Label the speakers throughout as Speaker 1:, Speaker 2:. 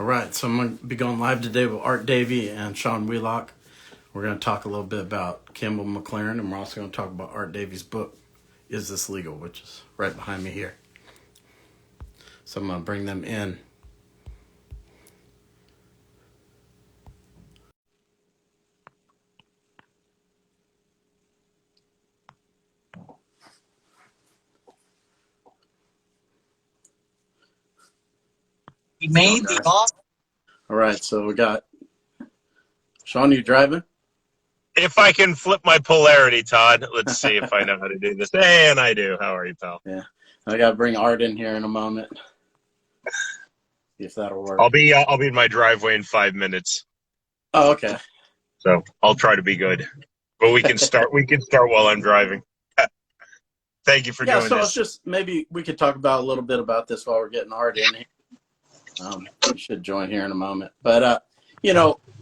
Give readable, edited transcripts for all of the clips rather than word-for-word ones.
Speaker 1: All right, so I'm going to be going live today with Art Davie and Sean Wheelock. We're going to talk a little bit about Campbell McLaren, and we're also going to talk about Art Davie's book, Is This Legal?, which is right behind me here. So I'm going to bring them in.
Speaker 2: We made the awesome.
Speaker 1: All right, so we got Sean. You driving?
Speaker 3: If I can flip my polarity, Todd, let's see if I know how to do this. And I do. How are you, pal?
Speaker 1: Yeah, I got to bring Art in here in a moment. See if that'll work.
Speaker 3: I'll be in my driveway in 5 minutes.
Speaker 1: Oh, okay.
Speaker 3: So I'll try to be good, but we can start. We can start while I'm driving. Thank you for doing
Speaker 1: so
Speaker 3: this.
Speaker 1: it's just maybe we could talk about a little bit about this while we're getting Art in here. He should join here in a moment. But,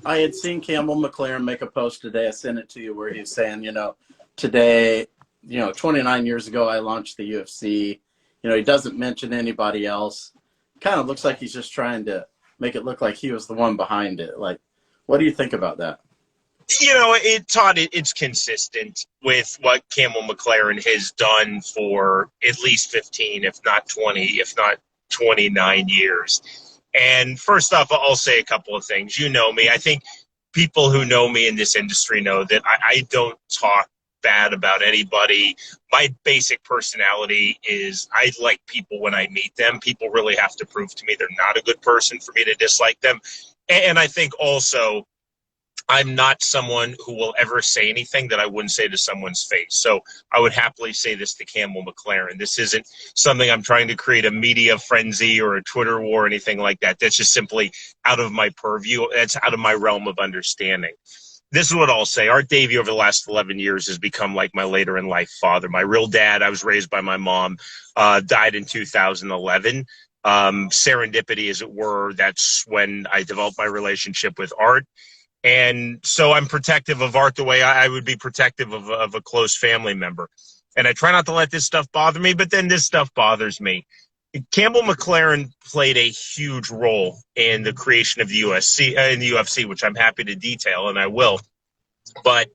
Speaker 1: I had seen Campbell McLaren make a post today. I sent it to you where he's saying, today, 29 years ago, I launched the UFC. He doesn't mention anybody else. Kind of looks like he's just trying to make it look like he was the one behind it. Like, what do you think about that?
Speaker 3: Todd, it's consistent with what Campbell McLaren has done for at least 15, if not 20, if not 29 years. And first off, I'll say a couple of things. You know me. I think people who know me in this industry know that I don't talk bad about anybody. My basic personality is I like people when I meet them. People really have to prove to me they're not a good person for me to dislike them. And I think also I'm not someone who will ever say anything that I wouldn't say to someone's face. So I would happily say this to Campbell McLaren. This isn't something I'm trying to create a media frenzy or a Twitter war or anything like that. That's just simply out of my purview. That's out of my realm of understanding. This is what I'll say. Art Davie over the last 11 years has become like my later in life father. My real dad, I was raised by my mom, died in 2011. Serendipity, as it were, that's when I developed my relationship with Art. And so I'm protective of Art the way I would be protective of a close family member. And I try not to let this stuff bother me, but then this stuff bothers me. Campbell McLaren played a huge role in the creation of the UFC, which I'm happy to detail, and I will. But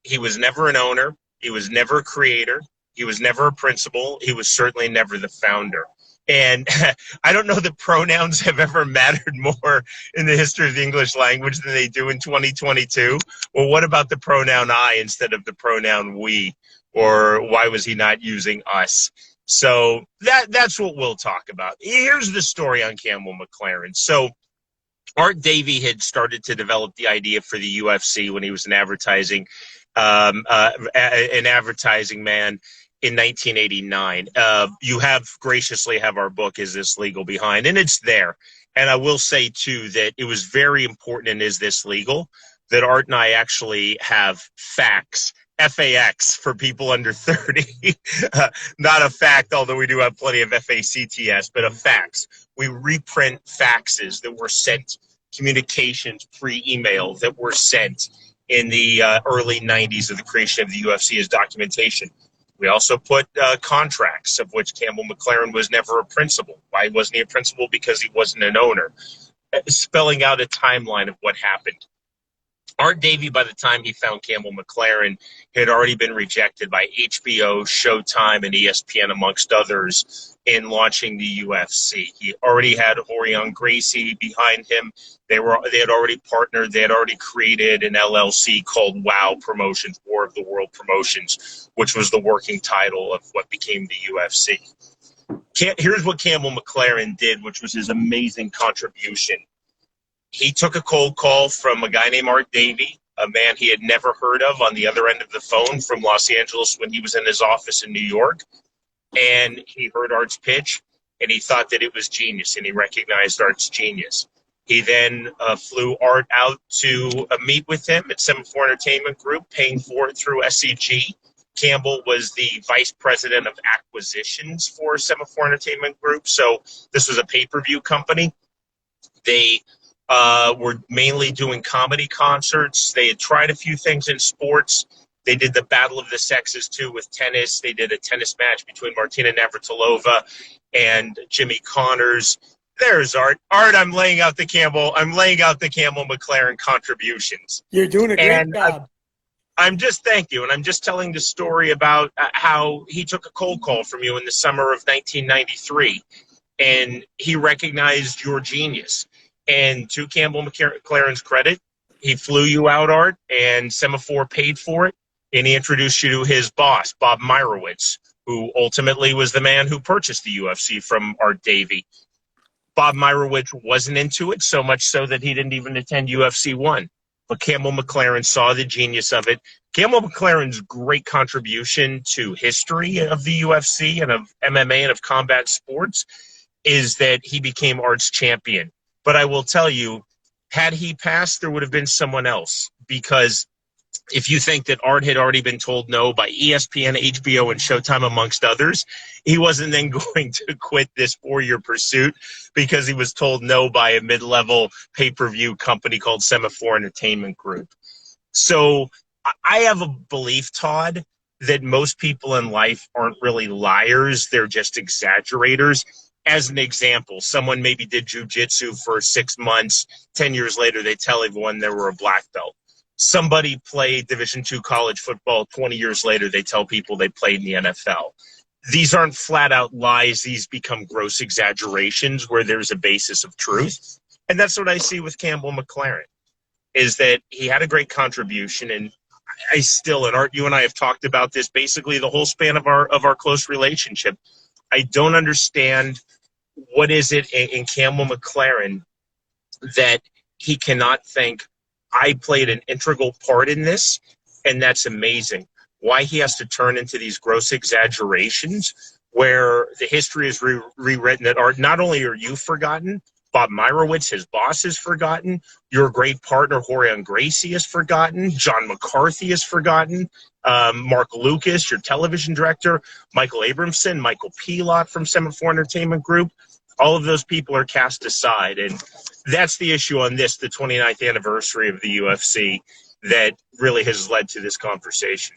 Speaker 3: he was never an owner. He was never a creator. He was never a principal. He was certainly never the founder. And I don't know that pronouns have ever mattered more in the history of the English language than they do in 2022. Well, what about the pronoun I instead of the pronoun we? Or why was he not using us? So that's what we'll talk about. Here's the story on Campbell McLaren. So Art Davie had started to develop the idea for the UFC when he was an advertising man in 1989. You have graciously have our book, Is This Legal? Behind, and it's there. And I will say, too, that it was very important in Is This Legal? That Art and I actually have facts, FAX for people under 30. Not a fact, although we do have plenty of FACTS, but a fax. We reprint faxes that were sent, communications pre-email that were sent in the early 90s of the creation of the UFC as documentation. We also put contracts, of which Campbell McLaren was never a principal. Why wasn't he a principal? Because he wasn't an owner. Spelling out a timeline of what happened. Art Davie, by the time he found Campbell McLaren, had already been rejected by HBO, Showtime, and ESPN, amongst others, in launching the UFC. He already had Rorion Gracie behind him. They had already partnered. They had already created an LLC called WOW Promotions, War of the World Promotions, which was the working title of what became the UFC. Here's what Campbell McLaren did, which was his amazing contribution. He took a cold call from a guy named Art Davie, a man he had never heard of on the other end of the phone from Los Angeles when he was in his office in New York. And he heard Art's pitch, and he thought that it was genius, and he recognized Art's genius. He then flew Art out to meet with him at Semaphore Entertainment Group, paying for it through SEG. Campbell was the vice president of acquisitions for Semaphore Entertainment Group, so this was a pay-per-view company. They were mainly doing comedy concerts. They had tried a few things in sports. They did the Battle of the Sexes, too, with tennis. They did a tennis match between Martina Navratilova and Jimmy Connors. There's Art. Art, I'm laying out the Campbell McLaren contributions.
Speaker 4: You're doing a great
Speaker 3: And
Speaker 4: job.
Speaker 3: I'm just thank you, and I'm just telling the story about how he took a cold call from you in the summer of 1993, and he recognized your genius. And to Campbell McLaren's credit, he flew you out, Art, and Semaphore paid for it, and he introduced you to his boss, Bob Meyerowitz, who ultimately was the man who purchased the UFC from Art Davie. Bob Meyerowitz wasn't into it, so much so that he didn't even attend UFC 1. But Campbell McLaren saw the genius of it. Campbell McLaren's great contribution to history of the UFC and of MMA and of combat sports is that he became Art's champion. But I will tell you, had he passed, there would have been someone else. Because if you think that Art had already been told no by ESPN, HBO, and Showtime, amongst others, he wasn't then going to quit this 4-year pursuit because he was told no by a mid-level pay-per-view company called Semaphore Entertainment Group. So I have a belief, Todd, that most people in life aren't really liars. They're just exaggerators. As an example, someone maybe did jiu-jitsu for 6 months. 10 years later, they tell everyone they were a black belt. Somebody played Division II college football. 20 years later, they tell people they played in the NFL. These aren't flat-out lies. These become gross exaggerations where there's a basis of truth. And that's what I see with Campbell McLaren, is that he had a great contribution. And I still, and Art, you and I have talked about this basically the whole span of our close relationship. I don't understand what is it in Campbell McLaren that he cannot think, I played an integral part in this, and that's amazing. Why he has to turn into these gross exaggerations where the history is rewritten that are not only are you forgotten, Bob Meyerowitz, his boss, is forgotten. Your great partner, Rorion Gracie, is forgotten. John McCarthy is forgotten. Mark Lucas, your television director. Michael Abramson, Michael Wheelock from Semaphore Entertainment Group. All of those people are cast aside. And that's the issue on this, the 29th anniversary of the UFC, that really has led to this conversation.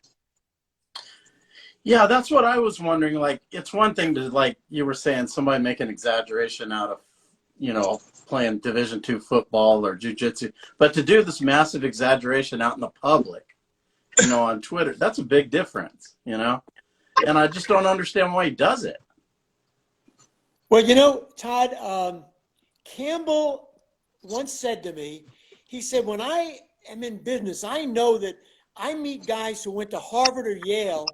Speaker 1: Yeah, that's what I was wondering. Like, it's one thing to, like you were saying, somebody make an exaggeration out of, playing Division II football or jiu-jitsu, but to do this massive exaggeration out in the public, on Twitter, that's a big difference, and I just don't understand why he does it.
Speaker 4: Well, Todd, Campbell once said to me, he said, when I am in business, I know that I meet guys who went to Harvard or Yale,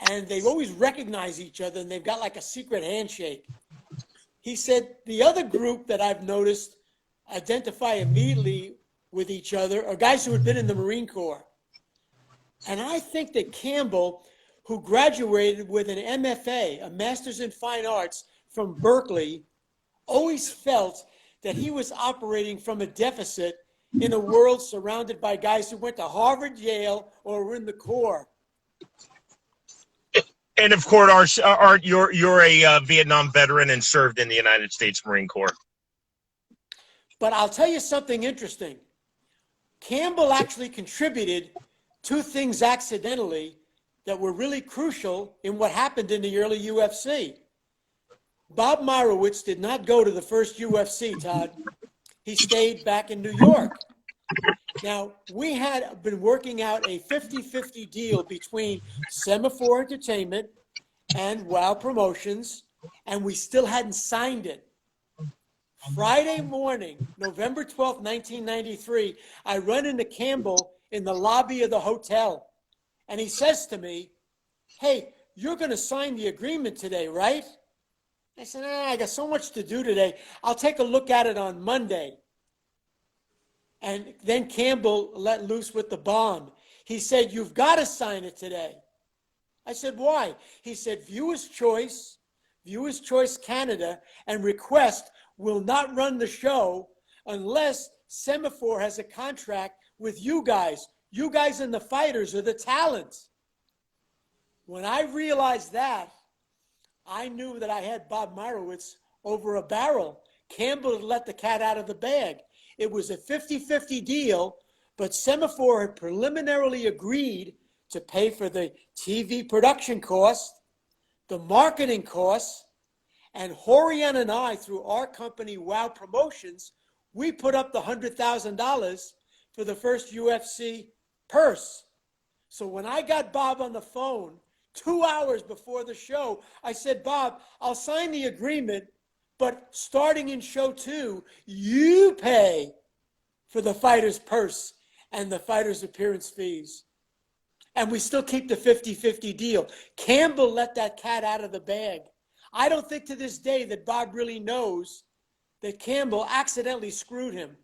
Speaker 4: and they've always recognized each other, and they've got like a secret handshake. He said, the other group that I've noticed identify immediately with each other are guys who had been in the Marine Corps. And I think that Campbell, who graduated with an MFA, a Master's in Fine Arts from Berkeley, always felt that he was operating from a deficit in a world surrounded by guys who went to Harvard, Yale, or were in the Corps.
Speaker 3: And of course, Art, you're a Vietnam veteran and served in the United States Marine Corps.
Speaker 4: But I'll tell you something interesting. Campbell actually contributed 2 things accidentally that were really crucial in what happened in the early UFC. Bob Meyerowitz did not go to the first UFC, Todd. He stayed back in New York. Now, we had been working out a 50-50 deal between Semaphore Entertainment and WOW Promotions, and we still hadn't signed it. Friday morning, November 12th, 1993, I run into Campbell in the lobby of the hotel, and he says to me, hey, you're going to sign the agreement today, right? I said, I got so much to do today. I'll take a look at it on Monday. And then Campbell let loose with the bomb. He said, you've got to sign it today. I said, why? He said, Viewers' Choice Canada, and Request will not run the show unless Semaphore has a contract with you guys. You guys and the fighters are the talent. When I realized that, I knew that I had Bob Meyerowitz over a barrel. Campbell had let the cat out of the bag. It was a 50-50 deal, but Semaphore had preliminarily agreed to pay for the TV production cost, the marketing costs, And Horian and I, through our company, Wow Promotions, we put up the $100,000 for the first UFC purse. So when I got Bob on the phone 2 hours before the show, I said, Bob, I'll sign the agreement, but starting in show 2, you pay for the fighter's purse and the fighter's appearance fees. And we still keep the 50-50 deal. Campbell let that cat out of the bag. I don't think to this day that Bob really knows that Campbell accidentally screwed him.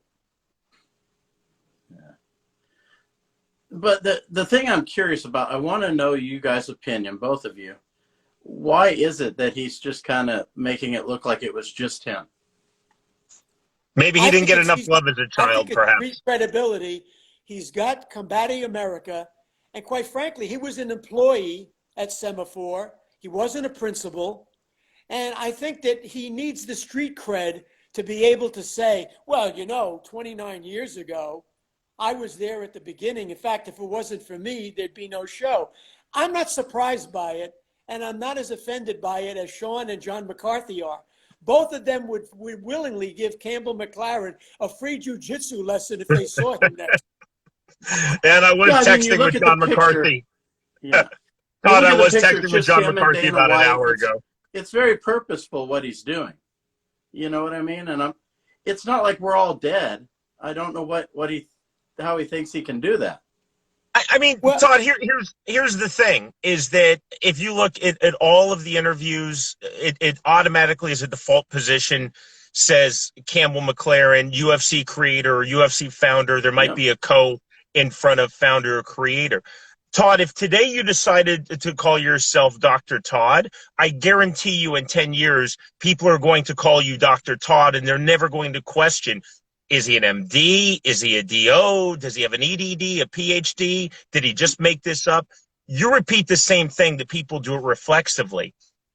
Speaker 1: But the thing I'm curious about, I want to know you guys' opinion, both of you. Why is it that he's just kind of making it look like it was just him?
Speaker 3: Maybe he didn't get enough love as a child, perhaps.
Speaker 4: Credibility. He's got Combating America. And quite frankly, he was an employee at Semaphore. He wasn't a principal. And I think that he needs the street cred to be able to say, well, 29 years ago, I was there at the beginning. In fact, if it wasn't for me, there'd be no show. I'm not surprised by it, and I'm not as offended by it as Sean and John McCarthy are. Both of them would willingly give Campbell McLaren a free jiu-jitsu lesson if they saw him next.
Speaker 3: And I was texting with John McCarthy.
Speaker 1: Yeah.
Speaker 3: Todd, I was texting with John McCarthy about an hour ago.
Speaker 1: It's very purposeful what he's doing. You know what I mean? And it's not like we're all dead. I don't know how he thinks he can do that.
Speaker 3: I mean, well, Todd, here's the thing, is that if you look at all of the interviews, it automatically as a default position says Campbell McLaren, UFC creator or UFC founder. There might be a co in front of founder or creator. Todd, if today you decided to call yourself Dr. Todd, I guarantee you in 10 years, people are going to call you Dr. Todd, and they're never going to question, is he an MD? Is he a DO? Does he have an EDD, a PhD? Did he just make this up? You repeat the same thing that people do it reflexively.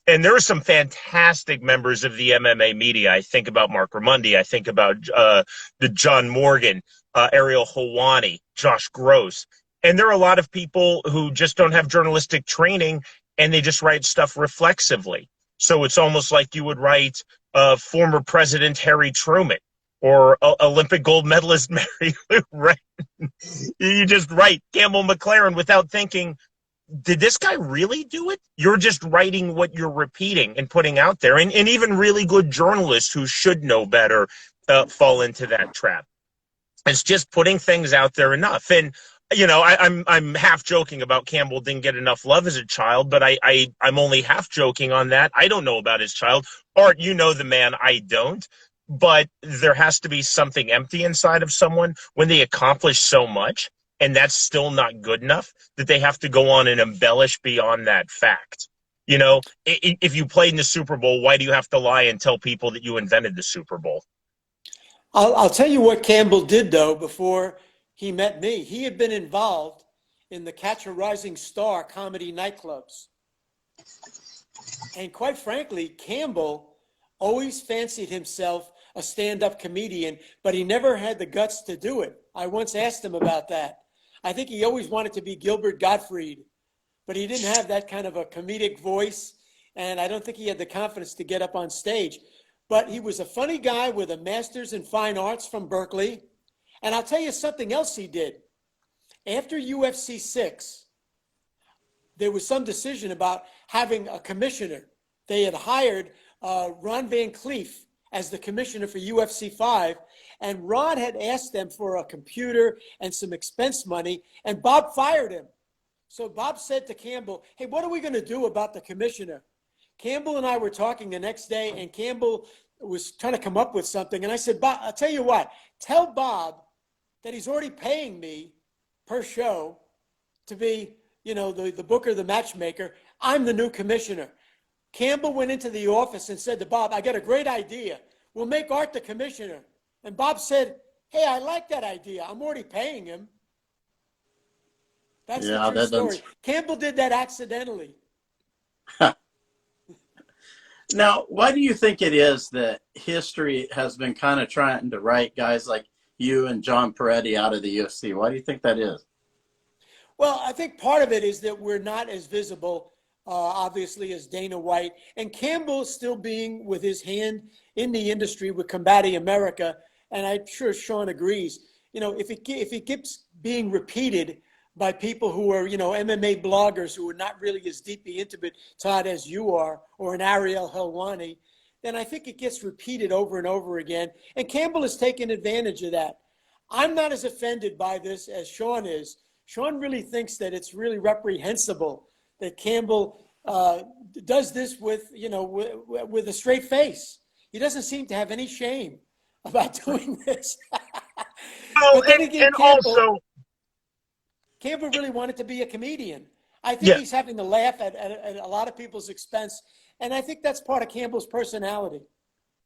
Speaker 3: And there are some fantastic members of the MMA media. I think about Mark Ramundi. I think about the John Morgan, Ariel Helwani, Josh Gross. And there are a lot of people who just don't have journalistic training, and they just write stuff reflexively. So it's almost like you would write former President Harry Truman or Olympic gold medalist Mary Lou Retton. You just write Campbell McLaren without thinking, did this guy really do it? You're just writing what you're repeating and putting out there. And even really good journalists who should know better fall into that trap. It's just putting things out there enough. And I'm half joking about Campbell didn't get enough love as a child, but I'm only half joking on that. I don't know about his child. Art, you know the man, I don't. But there has to be something empty inside of someone when they accomplish so much, and that's still not good enough, that they have to go on and embellish beyond that fact. If you played in the Super Bowl, why do you have to lie and tell people that you invented the Super Bowl?
Speaker 4: I'll tell you what Campbell did, though, before he met me. He had been involved in the Catch a Rising Star comedy nightclubs. And quite frankly, Campbell always fancied himself a stand-up comedian, but he never had the guts to do it. I once asked him about that. I think he always wanted to be Gilbert Gottfried, but he didn't have that kind of a comedic voice, and I don't think he had the confidence to get up on stage. But he was a funny guy with a master's in fine arts from Berkeley. And I'll tell you something else he did. After UFC 6, there was some decision about having a commissioner. They had hired Ron Van Cleef as the commissioner for UFC 5, and Ron had asked them for a computer and some expense money, and Bob fired him. So Bob said to Campbell, hey, what are we going to do about the commissioner? Campbell and I were talking the next day, and Campbell was trying to come up with something, and I said, Bob, I'll tell you what, tell Bob that he's already paying me per show to be, the booker, the matchmaker. I'm the new commissioner. Campbell went into the office and said to Bob, I got a great idea. We'll make Art the commissioner. And Bob said, hey, I like that idea. I'm already paying him. That's the true story. Campbell did that accidentally.
Speaker 1: Now, why do you think it is that history has been kind of trying to write guys like you and John Peretti out of the UFC? Why do you think that is?
Speaker 4: Well, I think part of it is that we're not as visible obviously, as Dana White, and Campbell still being with his hand in the industry with Combating America. And I'm sure Sean agrees. You know, if it keeps being repeated by people who are, MMA bloggers who are not really as deeply intimate, Todd, as you are, or an Ariel Helwani, then I think it gets repeated over and over again. And Campbell has taken advantage of that. I'm not as offended by this as Sean is. Sean really thinks that it's really reprehensible that Campbell does this with a straight face. He doesn't seem to have any shame about doing this.
Speaker 3: Oh,
Speaker 4: But then again, Campbell really wanted to be a comedian. I think he's having to laugh at a lot of people's expense, and I think that's part of Campbell's personality.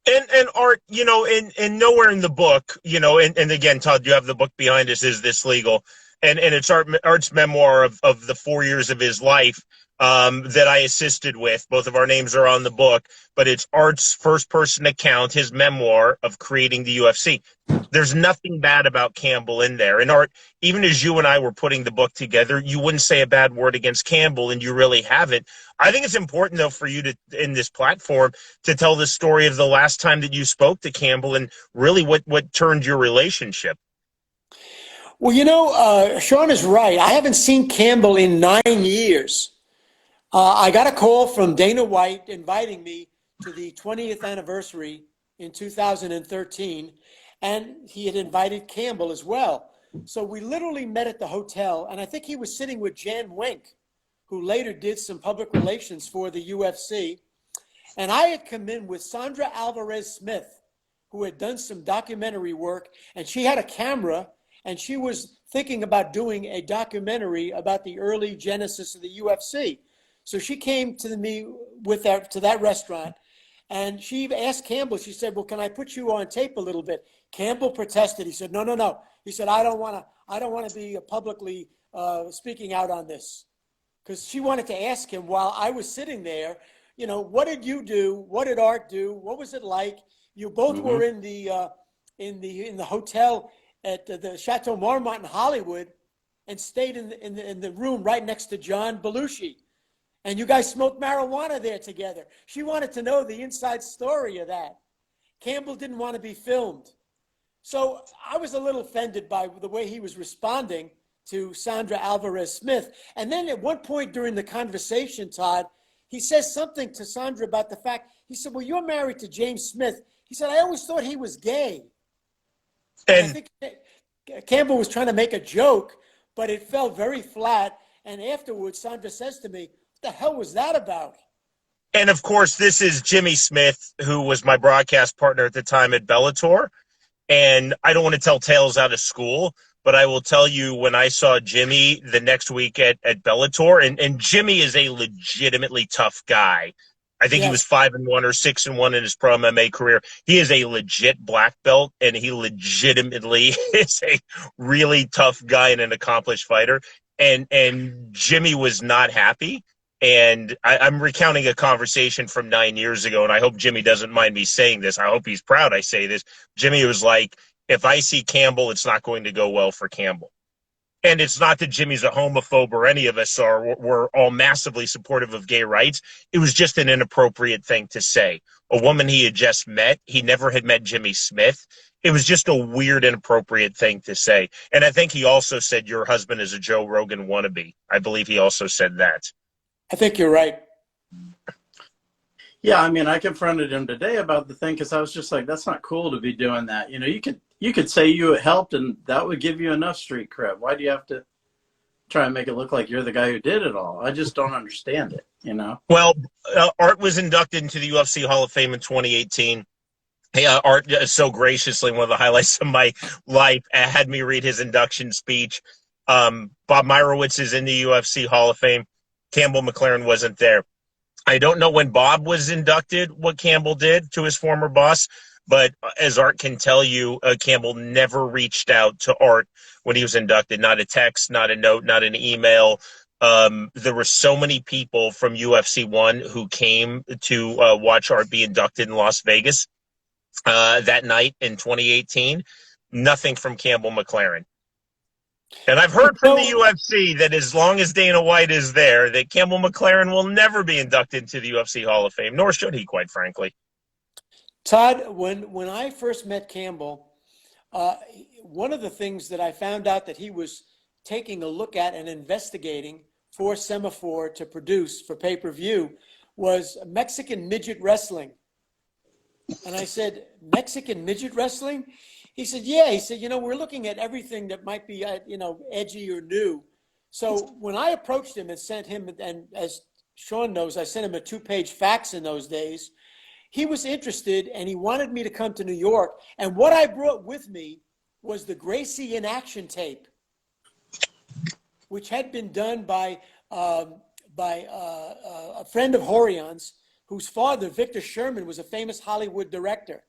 Speaker 3: And Art, and nowhere in the book, and again, Todd, you have the book behind us, Is This Legal? And it's Art's memoir of the 4 years of his life that I assisted with. Both of our names are on the book, but it's Art's first-person account, his memoir of creating the UFC. There's nothing bad about Campbell in there. And Art, even as you and I were putting the book together, you wouldn't say a bad word against Campbell, and you really haven't. I think it's important, though, for you to, in this platform, to tell the story of the last time that you spoke to Campbell and really what turned your relationship.
Speaker 4: Well, Sean is right. I haven't seen Campbell in 9 years. I got a call from Dana White inviting me to the 20th anniversary in 2013, and he had invited Campbell as well. So we literally met at the hotel, and I think he was sitting with Jan Wink, who later did some public relations for the UFC. And I had come in with Sandra Alvarez Smith, who had done some documentary work, and she had a camera, and she was thinking about doing a documentary about the early genesis of the UFC. So she came to me to that restaurant, and she asked Campbell, she said, well, can I put you on tape a little bit? Campbell protested. He said, no. He said, I don't want to be publicly speaking out on this. Because she wanted to ask him while I was sitting there, what did you do? What did Art do? What was it like? You both were in the hotel at the Chateau Marmont in Hollywood and stayed in the room right next to John Belushi. And you guys smoked marijuana there together. She wanted to know the inside story of that. Campbell didn't want to be filmed. So I was a little offended by the way he was responding to Sandra Alvarez Smith. And then at one point during the conversation, Todd, he says something to Sandra about the fact, he said, well, you're married to James Smith. He said, I always thought he was gay. And I think Campbell was trying to make a joke, but it fell very flat. And afterwards, Sandra says to me, what the hell was that about?
Speaker 3: And of course, this is Jimmy Smith, who was my broadcast partner at the time at Bellator. And I don't want to tell tales out of school, but I will tell you when I saw Jimmy the next week at Bellator, and Jimmy is a legitimately tough guy. I think he was 5-1 or 6-1 in his pro MMA career. He is a legit black belt, and he legitimately is a really tough guy and an accomplished fighter. And Jimmy was not happy. And I'm recounting a conversation from 9 years ago, and I hope Jimmy doesn't mind me saying this. I hope he's proud I say this. Jimmy was like, if I see Campbell, it's not going to go well for Campbell. And it's not that Jimmy's a homophobe or any of us are. We're all massively supportive of gay rights. It was just an inappropriate thing to say. A woman he had just met, he never had met Jimmy Smith. It was just a weird, inappropriate thing to say. And I think he also said your husband is a Joe Rogan wannabe. I believe he also said that.
Speaker 4: I think you're right.
Speaker 1: Yeah, I mean, I confronted him today about the thing because I was just like, that's not cool to be doing that. You could say you helped and that would give you enough street cred. Why do you have to try and make it look like you're the guy who did it all? I just don't understand it,
Speaker 3: Well, Art was inducted into the UFC Hall of Fame in 2018. Hey, Art so graciously, one of the highlights of my life, had me read his induction speech. Bob Meyerowitz is in the UFC Hall of Fame. Campbell McLaren wasn't there. I don't know when Bob was inducted what Campbell did to his former boss, but as Art can tell you, Campbell never reached out to Art when he was inducted. Not a text, not a note, not an email. There were so many people from UFC 1 who came to watch Art be inducted in Las Vegas that night in 2018. Nothing from Campbell McLaren. And I've heard from the
Speaker 4: So,
Speaker 3: UFC that as long as Dana White is there, that Campbell McLaren will never be inducted into the UFC Hall of Fame, nor should he, quite frankly.
Speaker 4: Todd, when I first met Campbell, one of the things that I found out that he was taking a look at and investigating for Semaphore to produce for pay-per-view was Mexican midget wrestling. And I said, Mexican midget wrestling? He said, yeah. He said, we're looking at everything that might be, edgy or new. So when I approached him and sent him, and as Sean knows, I sent him a 2-page fax in those days, he was interested and he wanted me to come to New York. And what I brought with me was the Gracie in action tape, which had been done by a friend of Horion's, whose father, Victor Sherman, was a famous Hollywood director.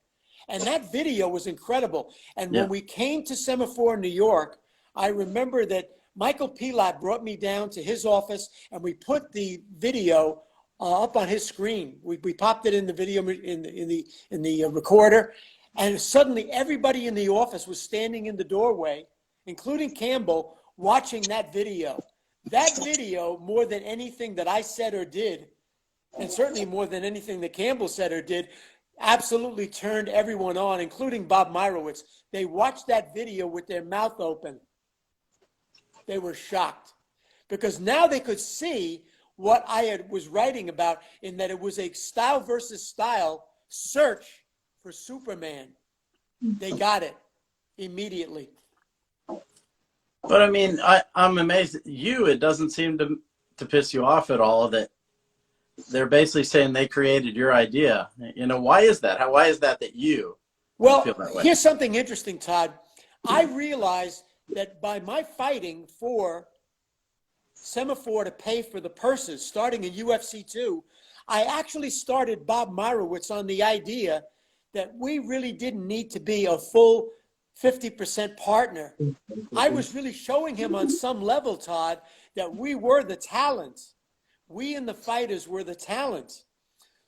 Speaker 4: And that video was incredible. And when we came to Semaphore, New York, I remember that Michael Pilat brought me down to his office and we put the video up on his screen. We popped it in the video in the recorder, and suddenly everybody in the office was standing in the doorway, including Campbell, watching that video. That video, more than anything that I said or did, and certainly more than anything that Campbell said or did, absolutely turned everyone on, including Bob Myrowitz. They watched that video with their mouth open. They were shocked because now they could see what I was writing about, in that it was a style versus style search for Superman. They got it immediately.
Speaker 1: But I mean, I'm amazed at you. It doesn't seem to piss you off at all that they're basically saying they created your idea. Why is that? Why is that you
Speaker 4: Well,
Speaker 1: feel that way?
Speaker 4: here's something interesting, Todd. I realized that by my fighting for Semaphore to pay for the purses starting in UFC 2, I actually started Bob Myrowitz on the idea that we really didn't need to be a full 50% partner. I was really showing him on some level, Todd, that we were the talent. We and the fighters were the talent.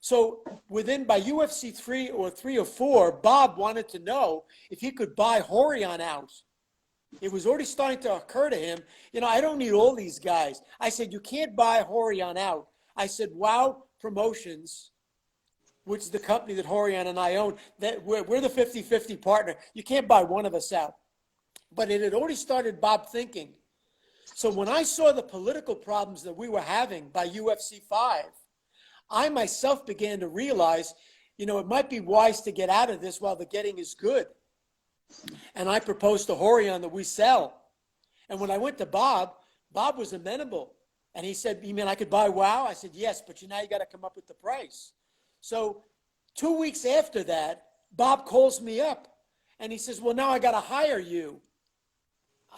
Speaker 4: So by UFC 3 or 4, Bob wanted to know if he could buy Horion out. It was already starting to occur to him, I don't need all these guys. I said, you can't buy Horion out. I said, Wow Promotions, which is the company that Horion and I own, that we're the 50-50 partner. You can't buy one of us out. But it had already started Bob thinking. So when I saw the political problems that we were having by UFC 5, I myself began to realize, it might be wise to get out of this while the getting is good. And I proposed to Horion that we sell. And when I went to Bob, Bob was amenable. And he said, you mean I could buy WOW? I said, yes, but now you got to come up with the price. So 2 weeks after that, Bob calls me up. And he says, well, now I got to hire you.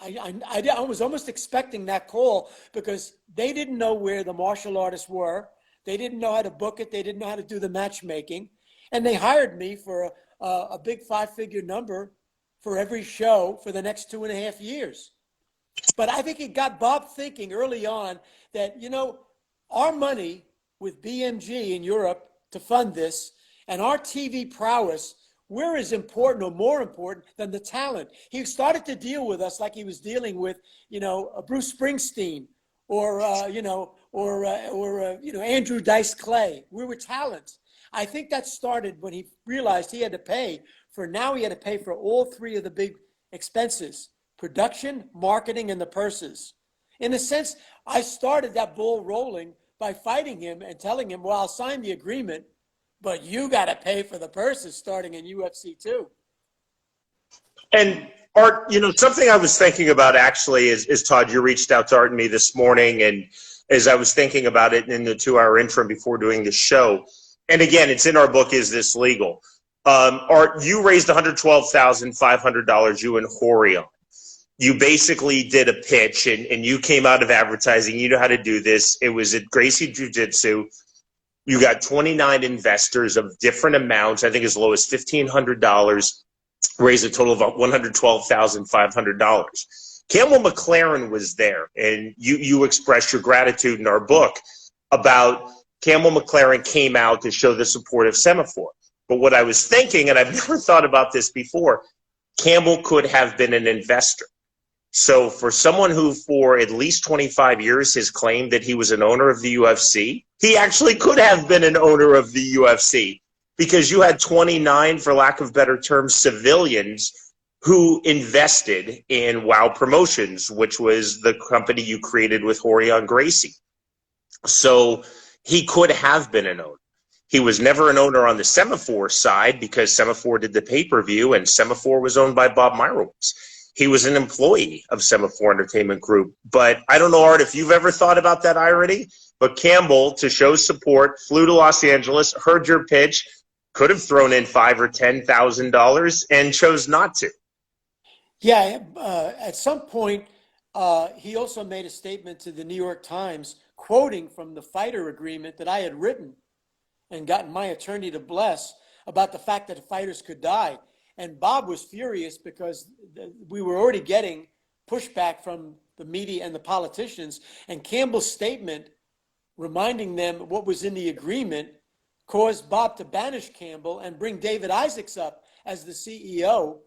Speaker 4: I was almost expecting that call because they didn't know where the martial artists were. They didn't know how to book it. They didn't know how to do the matchmaking. And they hired me for a big 5-figure number for every show for the next 2.5 years. But I think it got Bob thinking early on that, our money with BMG in Europe to fund this and our TV prowess, we're as important or more important than the talent. He started to deal with us like he was dealing with, a Bruce Springsteen or Andrew Dice Clay. We were talent. I think that started when he realized he had to pay for all 3 of the big expenses: production, marketing, and the purses. In a sense, I started that ball rolling by fighting him and telling him, well, I'll sign the agreement, but you got to pay for the purses starting in UFC 2.
Speaker 3: And Art, something I was thinking about actually is Todd, you reached out to Art and me this morning, and as I was thinking about it in the 2-hour interim before doing the show, and again, it's in our book, Is This Legal? Art, you raised $112,500, you and Horion. You basically did a pitch, and you came out of advertising. You know how to do this. It was at Gracie Jiu-Jitsu. You got 29 investors of different amounts, I think as low as $1,500, raised a total of $112,500. Campbell McLaren was there, and you expressed your gratitude in our book about Campbell McLaren came out to show the support of Semaphore. But what I was thinking, and I've never thought about this before, Campbell could have been an investor. So for someone who for at least 25 years has claimed that he was an owner of the UFC, he actually could have been an owner of the UFC, because you had 29, for lack of better terms, civilians who invested in WOW Promotions, which was the company you created with Horion Gracie. So he could have been an owner. He was never an owner on the Semaphore side, because Semaphore did the pay-per-view and Semaphore was owned by Bob Meyerowitz. He was an employee of Semaphore Entertainment Group. But I don't know, Art, if you've ever thought about that irony, but Campbell, to show support, flew to Los Angeles, heard your pitch, could have thrown in $5,000 or $10,000 and chose not to.
Speaker 4: Yeah, at some point, he also made a statement to the New York Times, quoting from the fighter agreement that I had written and gotten my attorney to bless, about the fact that fighters could die. And Bob was furious because we were already getting pushback from the media and the politicians. And Campbell's statement, reminding them what was in the agreement, caused Bob to banish Campbell and bring David Isaacs up as the CEO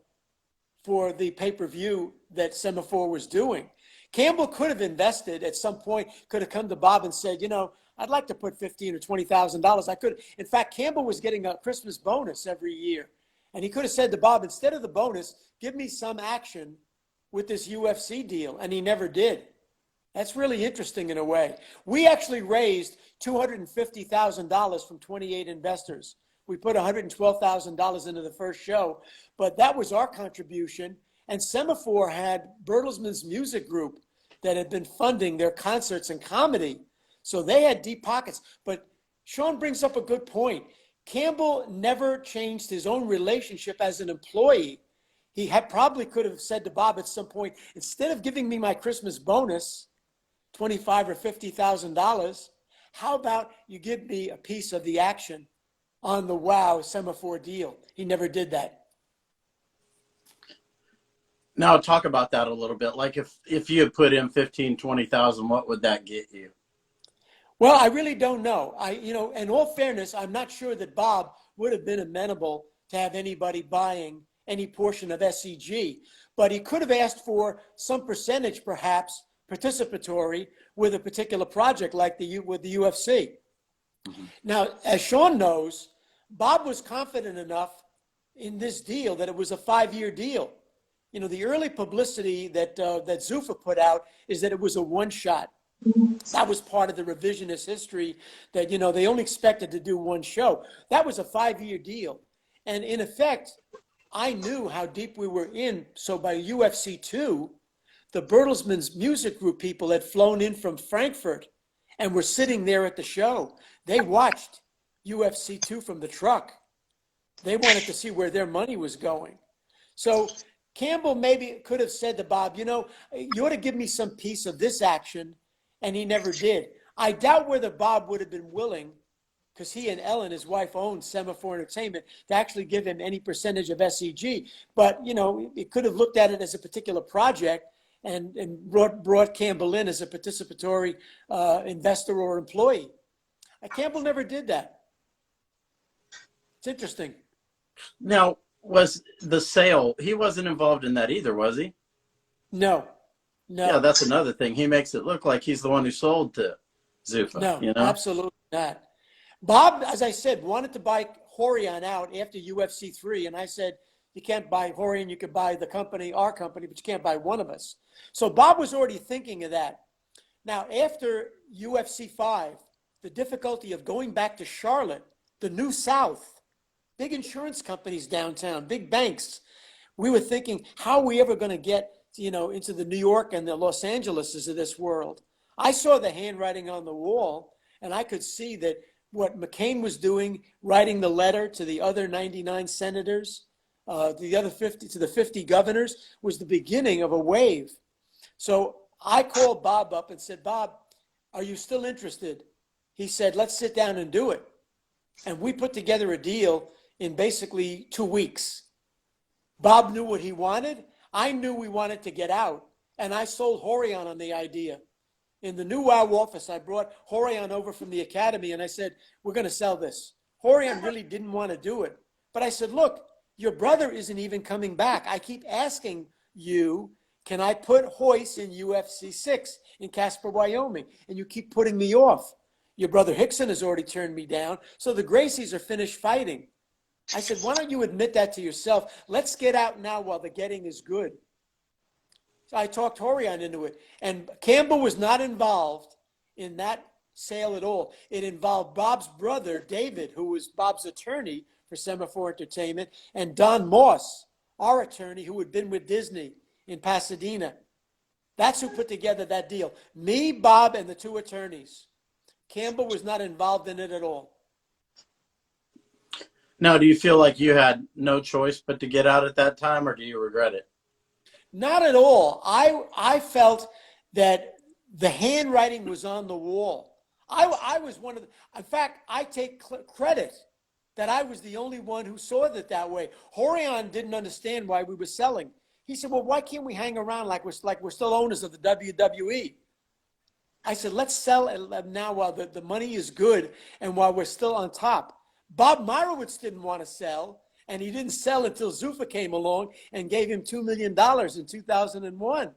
Speaker 4: for the pay-per-view that Semaphore was doing. Campbell could have invested at some point, could have come to Bob and said, you know, I'd like to put $15,000 or $20,000. I could. In fact, Campbell was getting a Christmas bonus every year. And he could have said to Bob, instead of the bonus, give me some action with this UFC deal. And he never did. That's really interesting in a way. We actually raised $250,000 from 28 investors. We put $112,000 into the first show, but that was our contribution. And Semaphore had Bertelsmann's music group that had been funding their concerts and comedy. So they had deep pockets. But Sean brings up a good point. Campbell never changed his own relationship as an employee. He probably could have said to Bob at some point, instead of giving me my Christmas bonus, $25,000 or $50,000, how about you give me a piece of the action on the WOW Semaphore deal? He never did that.
Speaker 1: Now talk about that a little bit. Like if you had put in 15, 20,000, what would that get you?
Speaker 4: Well, I really don't know. In all fairness, I'm not sure that Bob would have been amenable to have anybody buying any portion of SEG, but he could have asked for some percentage, perhaps participatory, with a particular project like with the UFC. Mm-hmm. Now, as Sean knows, Bob was confident enough in this deal that it was a 5-year deal. You know, the early publicity that Zuffa put out is that it was a one-shot. That was part of the revisionist history that, you know, they only expected to do one show. That was a 5-year deal. And in effect, I knew how deep we were in. So by UFC 2, the Bertelsmann's music group people had flown in from Frankfurt and were sitting there at the show. They watched UFC 2 from the truck. They wanted to see where their money was going. So Campbell maybe could have said to Bob, you know, you ought to give me some piece of this action. And he never did. I doubt whether Bob would have been willing, because he and Ellen, his wife, owned Semaphore Entertainment, to actually give him any percentage of SEG. But, you know, it could have looked at it as a particular project and brought Campbell in as a participatory investor or employee. Campbell never did that. It's interesting.
Speaker 1: Now, was the sale, he wasn't involved in that either, was he?
Speaker 4: No. No.
Speaker 1: Yeah, that's another thing. He makes it look like he's the one who sold to Zuffa.
Speaker 4: No,
Speaker 1: you know?
Speaker 4: Absolutely not. Bob, as I said, wanted to buy Horion out after UFC 3, and I said, you can't buy Horion, you could buy the company, our company, but you can't buy one of us. So Bob was already thinking of that. Now, after UFC 5, the difficulty of going back to Charlotte, the New South, big insurance companies downtown, big banks, we were thinking, how are we ever going to get into the New York and the Los Angeleses of this world? I saw the handwriting on the wall, and I could see that what McCain was doing, writing the letter to the other 99 senators, the other 50 governors, was the beginning of a wave. So I called Bob up and said, Bob, are you still interested? He said, let's sit down and do it. And we put together a deal in basically 2 weeks. Bob knew what he wanted. I knew we wanted to get out, and I sold Horion on the idea. In the new WOW office, I brought Horion over from the academy, and I said, we're going to sell this. Horion really didn't want to do it. But I said, look, your brother isn't even coming back. I keep asking you, can I put Hoist in UFC 6 in Casper, Wyoming? And you keep putting me off. Your brother Hickson has already turned me down. So the Gracies are finished fighting. I said, why don't you admit that to yourself? Let's get out now while the getting is good. So I talked Horion into it. And Campbell was not involved in that sale at all. It involved Bob's brother, David, who was Bob's attorney for Semaphore Entertainment, and Don Moss, our attorney, who had been with Disney in Pasadena. That's who put together that deal. Me, Bob, and the two attorneys. Campbell was not involved in it at all.
Speaker 1: Now, do you feel like you had no choice but to get out at that time, or do you regret it?
Speaker 4: Not at all. I felt that the handwriting was on the wall. I was one of the, in fact, I take credit that I was the only one who saw it that way. Horion didn't understand why we were selling. He said, well, why can't we hang around like we're still owners of the WWE? I said, let's sell it now while the money is good and while we're still on top. Bob Meyerowitz didn't want to sell, and he didn't sell until Zuffa came along and gave him $2 million in 2001.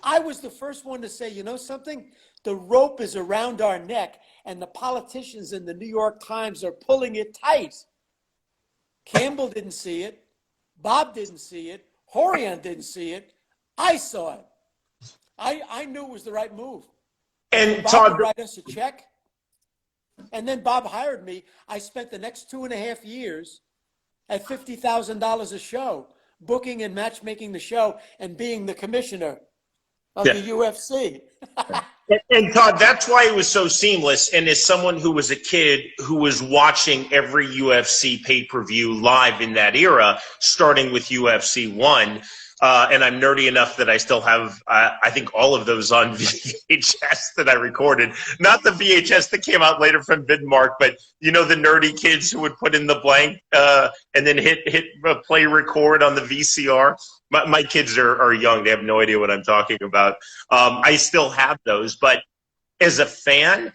Speaker 4: I was the first one to say, you know something? The rope is around our neck, and the politicians in the New York Times are pulling it tight. Campbell didn't see it. Bob didn't see it. Horion didn't see it. I saw it. I knew it was the right move.
Speaker 3: And
Speaker 4: Bob
Speaker 3: Todd,
Speaker 4: would write us a check. And then Bob hired me. I spent the next 2.5 years at $50,000 a show, booking and matchmaking the show and being the commissioner of the UFC.
Speaker 3: and Todd, that's why it was so seamless. And as someone who was a kid who was watching every UFC pay-per-view live in that era, starting with UFC 1, and I'm nerdy enough that I still have, I think, all of those on VHS that I recorded. Not the VHS that came out later from Vidmark, but, you know, the nerdy kids who would put in the blank and then hit play record on the VCR. My kids are young. They have no idea what I'm talking about. I still have those. But as a fan,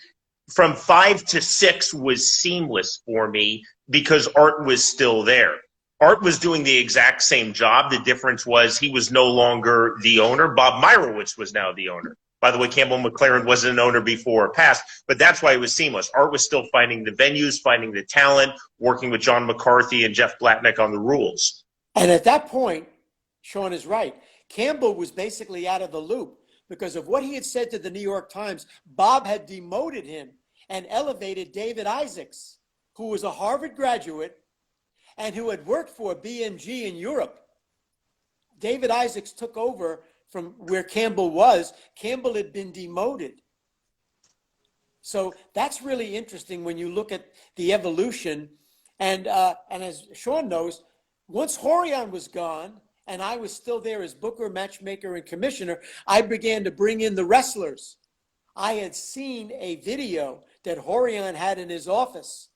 Speaker 3: from 5 to 6 was seamless for me because Art was still there. Art was doing the exact same job. The difference was he was no longer the owner. Bob Meyerowitz was now the owner. By the way, Campbell McLaren wasn't an owner before or past, but that's why it was seamless. Art was still finding the venues, finding the talent, working with John McCarthy and Jeff Blatnick on the rules.
Speaker 4: And at that point, Sean is right. Campbell was basically out of the loop because of what he had said to the New York Times. Bob had demoted him and elevated David Isaacs, who was a Harvard graduate and who had worked for BMG in Europe. David Isaacs took over from where Campbell was. Campbell had been demoted. So that's really interesting when you look at the evolution. And as Sean knows, once Horion was gone and I was still there as booker, matchmaker, and commissioner, I began to bring in the wrestlers. I had seen a video that Horion had in his office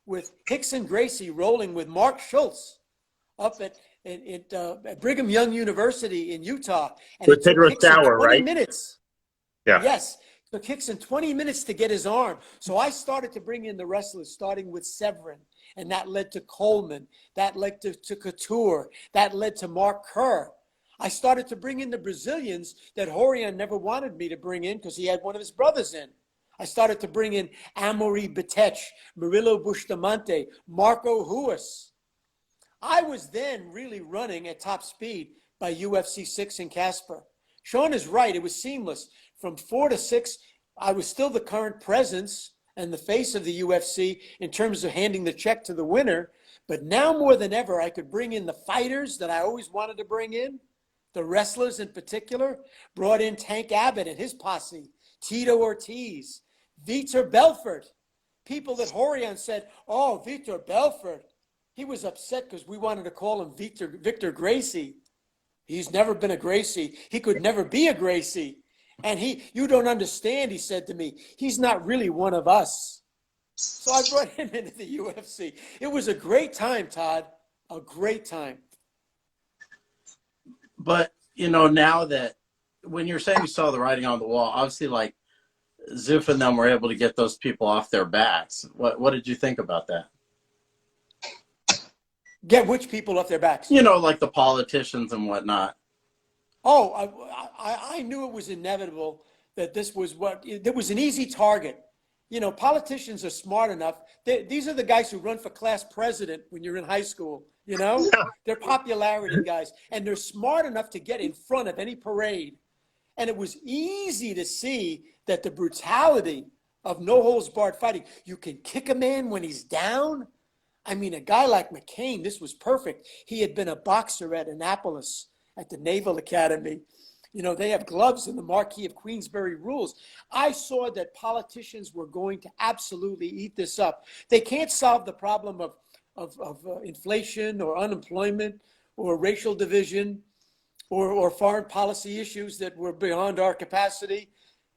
Speaker 4: with Hickson Gracie rolling with Mark Schultz up at Brigham Young University in Utah. And it took Hickson 20 minutes.
Speaker 3: Yeah.
Speaker 4: Yes. It took Hickson 20 minutes to get his arm. So I started to bring in the wrestlers, starting with Severin. And that led to Coleman. That led to Couture. That led to Mark Kerr. I started to bring in the Brazilians that Horion never wanted me to bring in because he had one of his brothers in. I started to bring in Amory Betech, Murilo Bustamante, Marco Ruas. I was then really running at top speed by UFC 6 in Casper. Sean is right. It was seamless. From 4 to 6, I was still the current presence and the face of the UFC in terms of handing the check to the winner. But now more than ever, I could bring in the fighters that I always wanted to bring in, the wrestlers in particular, brought in Tank Abbott and his posse, Tito Ortiz, Vitor Belfort, people that Horion said, oh, Vitor Belfort. He was upset because we wanted to call him Victor Gracie. He's never been a Gracie. He could never be a Gracie. And you don't understand, he said to me. He's not really one of us. So I brought him into the UFC. It was a great time, Todd, a great time.
Speaker 1: But, you know, now that when you're saying you saw the writing on the wall, obviously, like, Zuf and them were able to get those people off their backs. What did you think about that?
Speaker 4: Get which people off their backs?
Speaker 1: You know, like the politicians and whatnot.
Speaker 4: Oh, I knew it was inevitable that this was there was an easy target. You know, politicians are smart enough. These are the guys who run for class president when you're in high school, you know? They're popularity guys, and they're smart enough to get in front of any parade. And it was easy to see that the brutality of no holds barred fighting, you can kick a man when he's down. I mean, a guy like McCain, this was perfect. He had been a boxer at Annapolis at the Naval Academy. You know, they have gloves in the Marquis of Queensberry rules. I saw that politicians were going to absolutely eat this up. They can't solve the problem of inflation or unemployment or racial division or foreign policy issues that were beyond our capacity.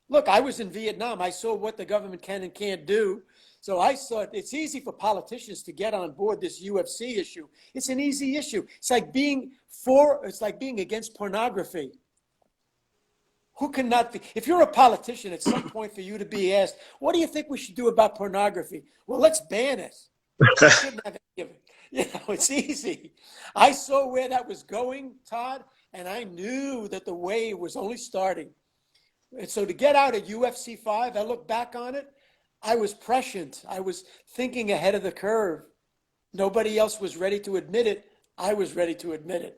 Speaker 4: Look, I was in Vietnam. I saw what the government can and can't do. So I thought it's easy for politicians to get on board this UFC issue. It's an easy issue. It's like being against pornography. Who cannot be? If you're a politician, at some point for you to be asked, what do you think we should do about pornography? Well, let's ban it. We shouldn't have any of it. You know, it's easy. I saw where that was going, Todd, and I knew that the wave was only starting. And so to get out at UFC 5, I look back on it, I was prescient. I was thinking ahead of the curve. Nobody else was ready to admit it. I was ready to admit it.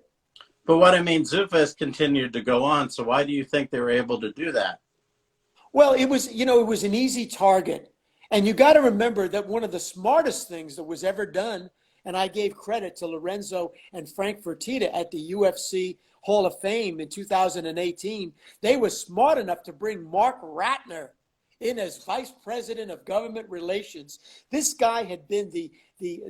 Speaker 1: But what I mean, Zuffa has continued to go on. So why do you think they were able to do that?
Speaker 4: Well, it was an easy target. And you got to remember that one of the smartest things that was ever done, and I gave credit to Lorenzo and Frank Fertitta at the UFC Hall of Fame in 2018, they were smart enough to bring Mark Ratner in as vice president of government relations. This guy had been the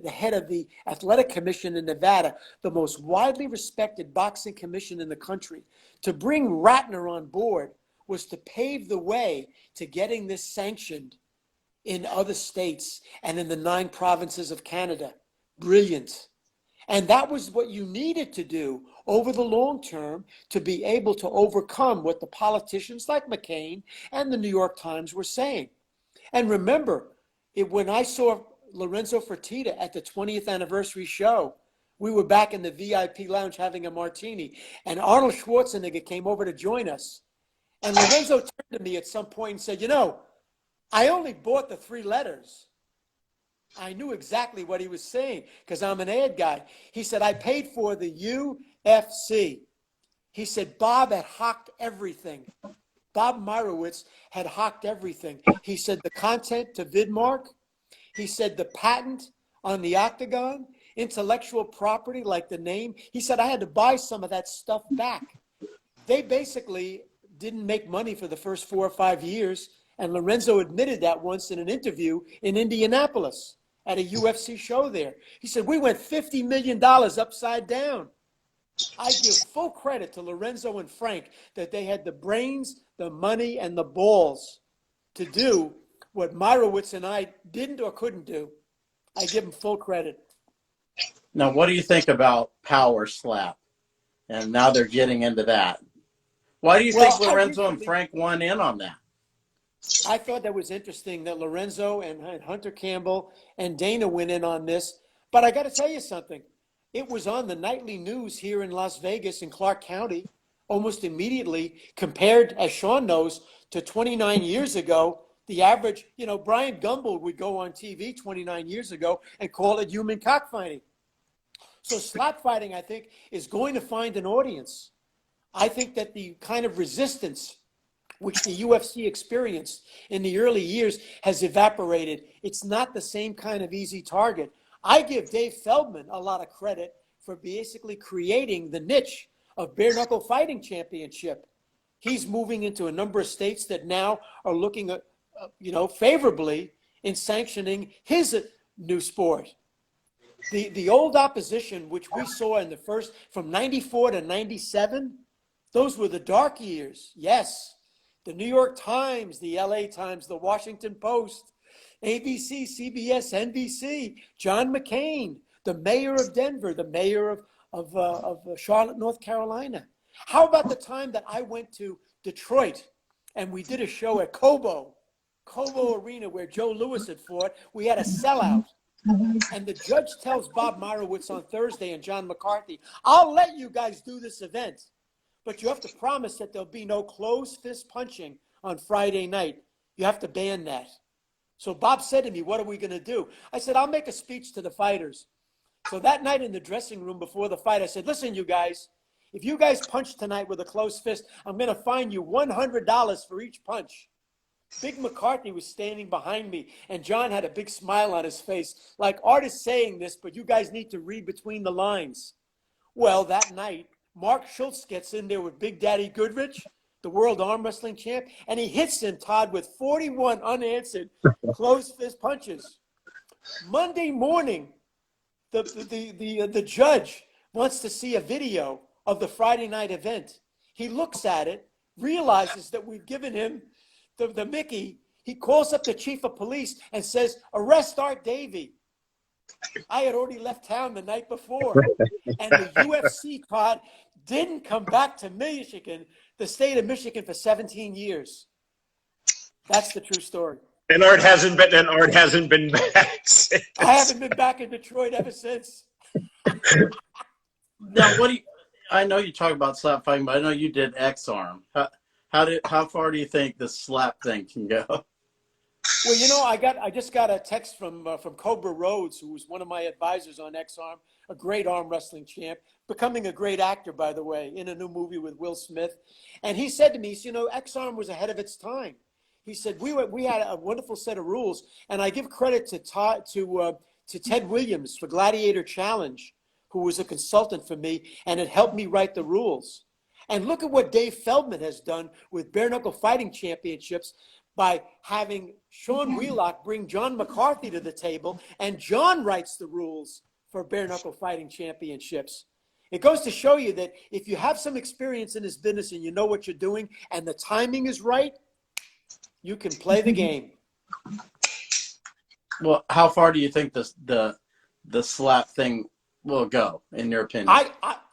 Speaker 4: head of the athletic commission in Nevada, the most widely respected boxing commission in the country. To bring Ratner on board was to pave the way to getting this sanctioned in other states and in the 9 provinces of Canada. Brilliant. And that was what you needed to do over the long term to be able to overcome what the politicians like McCain and the New York Times were saying. And remember, when I saw Lorenzo Fertitta at the 20th anniversary show, we were back in the VIP lounge having a martini, and Arnold Schwarzenegger came over to join us. And Lorenzo turned to me at some point and said, you know, I only bought the 3 letters. I knew exactly what he was saying because I'm an ad guy. He said, I paid for the UFC. He said, Bob had hocked everything. Bob Meyerowitz had hocked everything. He said, the content to Vidmark. He said, the patent on the octagon, intellectual property like the name. He said, I had to buy some of that stuff back. They basically didn't make money for the first 4 or 5 years. And Lorenzo admitted that once in an interview in Indianapolis at a UFC show there. He said, we went $50 million upside down. I give full credit to Lorenzo and Frank that they had the brains, the money, and the balls to do what Meyerowitz and I didn't or couldn't do. I give them full credit.
Speaker 1: Now, what do you think about Power Slap? And now they're getting into that. Why do you think Lorenzo and Frank won in on that?
Speaker 4: I thought that was interesting that Lorenzo and Hunter Campbell and Dana went in on this. But I got to tell you something. It was on the nightly news here in Las Vegas in Clark County almost immediately compared, as Sean knows, to 29 years ago. The average, you know, Brian Gumbel would go on TV 29 years ago and call it human cockfighting. So slap fighting, I think, is going to find an audience. I think that the kind of resistance which the UFC experienced in the early years has evaporated. It's not the same kind of easy target. I give Dave Feldman a lot of credit for basically creating the niche of bare knuckle fighting championship. He's moving into a number of states that now are looking at, favorably in sanctioning his new sport. The old opposition, which we saw in the first, from 94 to 97, those were the dark years. Yes. The New York Times, the LA Times, the Washington Post, ABC, CBS, NBC, John McCain, the mayor of Denver, the mayor of Charlotte, North Carolina. How about the time that I went to Detroit and we did a show at Cobo Arena where Joe Louis had fought? We had a sellout. And the judge tells Bob Meyerowitz on Thursday and John McCarthy, I'll let you guys do this event, but you have to promise that there'll be no closed fist punching on Friday night. You have to ban that. So Bob said to me, what are we going to do? I said, I'll make a speech to the fighters. So that night in the dressing room before the fight, I said, listen, you guys, if you guys punch tonight with a closed fist, I'm going to fine you $100 for each punch. Big McCarthy was standing behind me, and John had a big smile on his face, like Art is saying this, but you guys need to read between the lines. Well, that night, Mark Schultz gets in there with Big Daddy Goodrich, the world arm wrestling champ, and he hits him, Todd, with 41 unanswered closed fist punches. Monday morning, the judge wants to see a video of the Friday night event. He looks at it, realizes that we've given him the Mickey. He calls up the chief of police and says, arrest Art Davie. I had already left town the night before. And the UFC, Todd, didn't come back to Michigan, the state of Michigan, for 17 years. That's the true story.
Speaker 3: And Art hasn't been back since.
Speaker 4: I haven't been back in Detroit ever since.
Speaker 1: Now, I know you talk about slap fighting, but I know you did X-Arm. How far do you think the slap thing can go?
Speaker 4: Well, you know, I just got a text from Cobra Rhodes, who was one of my advisors on X-Arm, a great arm wrestling champ, becoming a great actor, by the way, in a new movie with Will Smith. And he said to me, you know, X-Arm was ahead of its time. He said, we had a wonderful set of rules, and I give credit to Ted Williams for Gladiator Challenge, who was a consultant for me, and it helped me write the rules. And look at what Dave Feldman has done with Bare Knuckle Fighting Championships by having Sean Wheelock bring John McCarthy to the table, and John writes the rules for Bare Knuckle Fighting Championships. It goes to show you that if you have some experience in this business and you know what you're doing and the timing is right, you can play the game.
Speaker 1: Well, how far do you think the slap thing will go, in your opinion?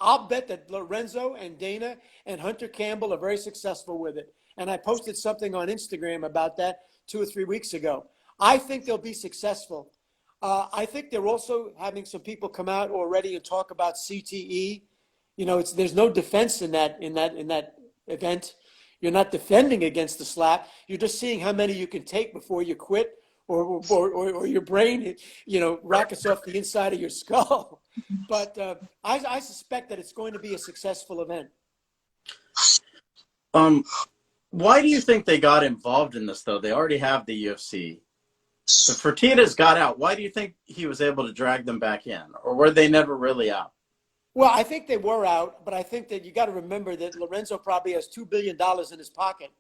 Speaker 4: I'll bet that Lorenzo and Dana and Hunter Campbell are very successful with it. And I posted something on Instagram about that 2 or 3 weeks ago. I think they'll be successful. I think they're also having some people come out already and talk about CTE. You know, there's no defense in that event. You're not defending against the slap. You're just seeing how many you can take before you quit, or your brain, you know, rackets off the inside of your skull. But I suspect that it's going to be a successful event.
Speaker 1: Why do you think they got involved in this, though? They already have the UFC. The Fertitas got out. Why do you think he was able to drag them back in? Or were they never really out?
Speaker 4: Well, I think they were out, but I think that you got to remember that Lorenzo probably has $2 billion in his pocket.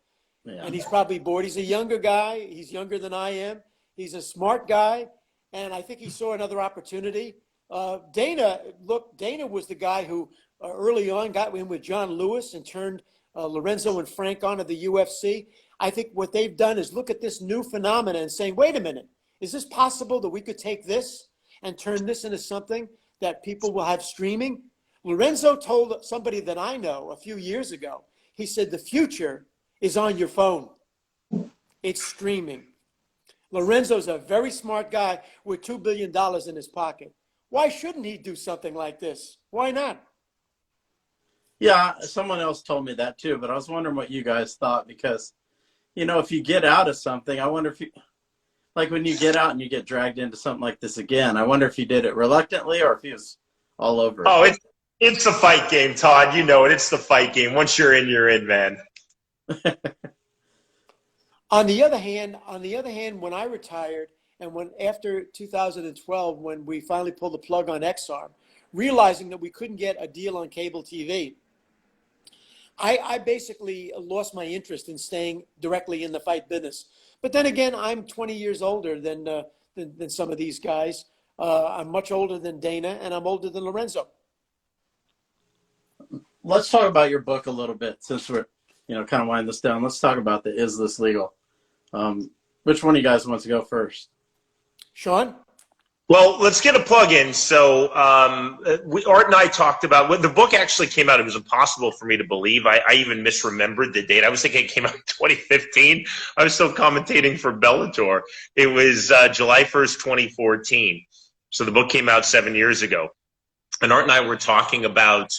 Speaker 4: Yeah. And he's probably bored. He's a younger guy. He's younger than I am. He's a smart guy. And I think he saw another opportunity. Dana was the guy who early on got in with John Lewis and turned Lorenzo and Frank onto the UFC. I think what they've done is look at this new phenomenon and saying, wait a minute, is this possible that we could take this and turn this into something that people will have streaming? Lorenzo told somebody that I know a few years ago, he said, the future is on your phone. It's streaming. Lorenzo's a very smart guy with $2 billion in his pocket. Why shouldn't he do something like this? Why not?
Speaker 1: Yeah, someone else told me that too, but I was wondering what you guys thought, because, you know, if you get out of something, I wonder if you, like when you get out and you get dragged into something like this again, I wonder if you did it reluctantly or if he was all over it.
Speaker 3: Oh, it's a fight game, Todd. You know it. It's the fight game. Once you're in, man.
Speaker 4: On the other hand, when I retired and after 2012, when we finally pulled the plug on X-Arm, realizing that we couldn't get a deal on cable TV, I basically lost my interest in staying directly in the fight business. But then again, I'm 20 years older than some of these guys. I'm much older than Dana, and I'm older than Lorenzo.
Speaker 1: Let's talk about your book a little bit, since we're, you know, kind of winding this down. Let's talk about the Is This Legal? Which one of you guys wants to go first?
Speaker 4: Sean?
Speaker 3: Well, let's get a plug in. So Art and I talked about when the book actually came out. It was impossible for me to believe. I even misremembered the date. I was thinking it came out in 2015. I was still commentating for Bellator. It was July 1st, 2014. So the book came out 7 years ago. And Art and I were talking about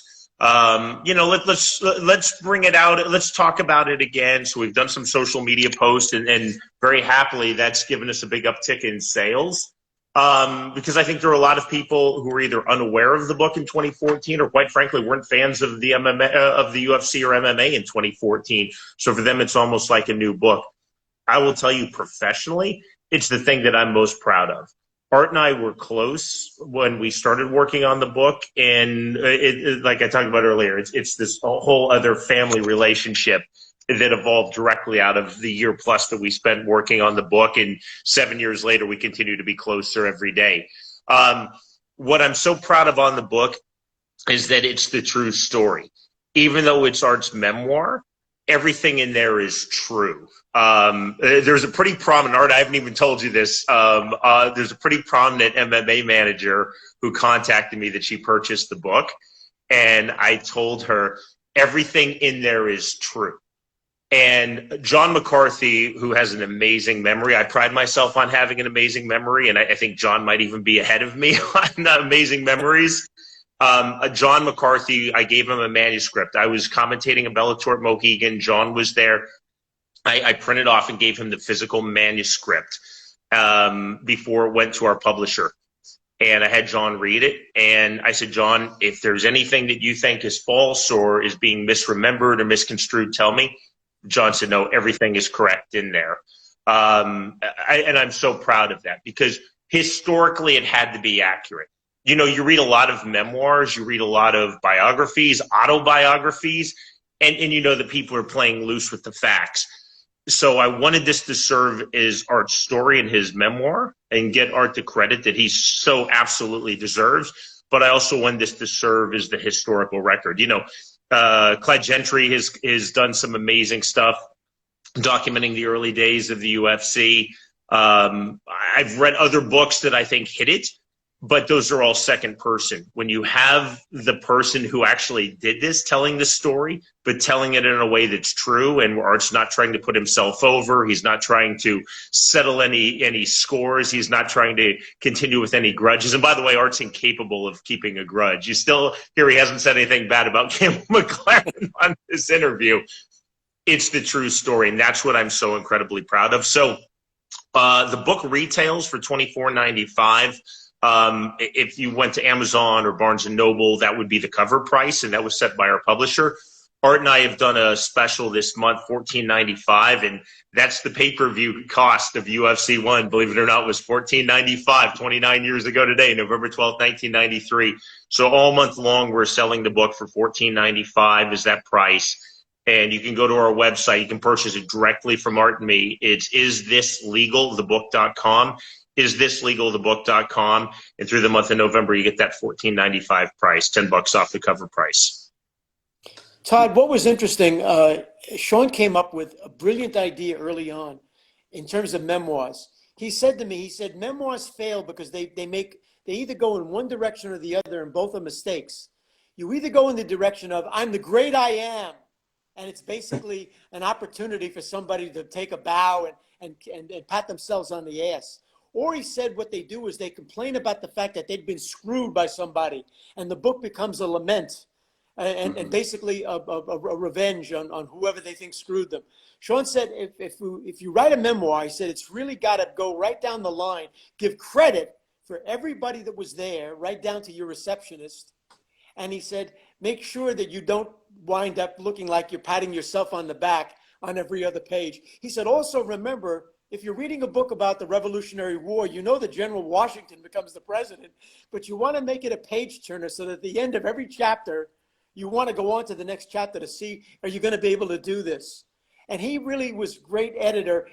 Speaker 3: let's bring it out. Let's talk about it again. So we've done some social media posts, and very happily, that's given us a big uptick in sales. Because I think there are a lot of people who are either unaware of the book in 2014, or quite frankly, weren't fans of the MMA, of the UFC or MMA in 2014. So for them, it's almost like a new book. I will tell you professionally, it's the thing that I'm most proud of. Art and I were close when we started working on the book, and like I talked about earlier, it's this whole other family relationship that evolved directly out of the year plus that we spent working on the book, and 7 years later, we continue to be closer every day. What I'm so proud of on the book is that it's the true story. Even though it's Art's memoir, everything in there is true. There's a pretty prominent, Art, I haven't even told you this, there's a pretty prominent MMA manager who contacted me that she purchased the book, and I told her everything in there is true. And John McCarthy, who has an amazing memory, I pride myself on having an amazing memory, and I think John might even be ahead of me on amazing memories. John McCarthy, I gave him a manuscript. I was commentating a Bellator at Mohegan. John was there. I printed off and gave him the physical manuscript before it went to our publisher. And I had John read it. And I said, John, if there's anything that you think is false or is being misremembered or misconstrued, tell me. John said, no, everything is correct in there. And I'm so proud of that, because historically it had to be accurate. You know, you read a lot of memoirs, you read a lot of biographies, autobiographies, and you know that people are playing loose with the facts. So I wanted this to serve as Art's story and his memoir and get Art the credit that he so absolutely deserves. But I also wanted this to serve as the historical record. You know, Clyde Gentry has done some amazing stuff documenting the early days of the UFC. I've read other books that I think hit it, but those are all second person. When you have the person who actually did this telling the story, but telling it in a way that's true, and Art's not trying to put himself over, he's not trying to settle any scores, he's not trying to continue with any grudges. And by the way, Art's incapable of keeping a grudge. You still hear he hasn't said anything bad about Campbell McLaren on this interview. It's the true story, and that's what I'm so incredibly proud of. So the book retails for $24.95. If you went to Amazon or Barnes & Noble, that would be the cover price, and that was set by our publisher. Art and I have done a special this month, $14.95, and that's the pay-per-view cost of UFC 1. Believe it or not, was $14.95, 29 years ago today, November 12th, 1993. So all month long, we're selling the book for $14.95 is that price. And you can go to our website. You can purchase it directly from Art and me. It's isthislegalthebook.com. isthislegalthebook.com, and through the month of November you get that $14.95 price, $10 off the cover price.
Speaker 4: Todd, what was interesting, Sean came up with a brilliant idea early on in terms of memoirs. He said to me, he said, memoirs fail because they either go in one direction or the other, and both are mistakes. You either go in the direction of, I'm the great I am, and it's basically an opportunity for somebody to take a bow and pat themselves on the ass. Or he said what they do is they complain about the fact that they've been screwed by somebody, and the book becomes a lament and basically a revenge on whoever they think screwed them. Sean said if you write a memoir, he said it's really got to go right down the line, give credit for everybody that was there, right down to your receptionist. And he said, make sure that you don't wind up looking like you're patting yourself on the back on every other page. He said, also remember, if you're reading a book about the Revolutionary War, you know that General Washington becomes the president, but you want to make it a page turner so that at the end of every chapter, you want to go on to the next chapter to see, are you going to be able to do this? And he really was a great editor.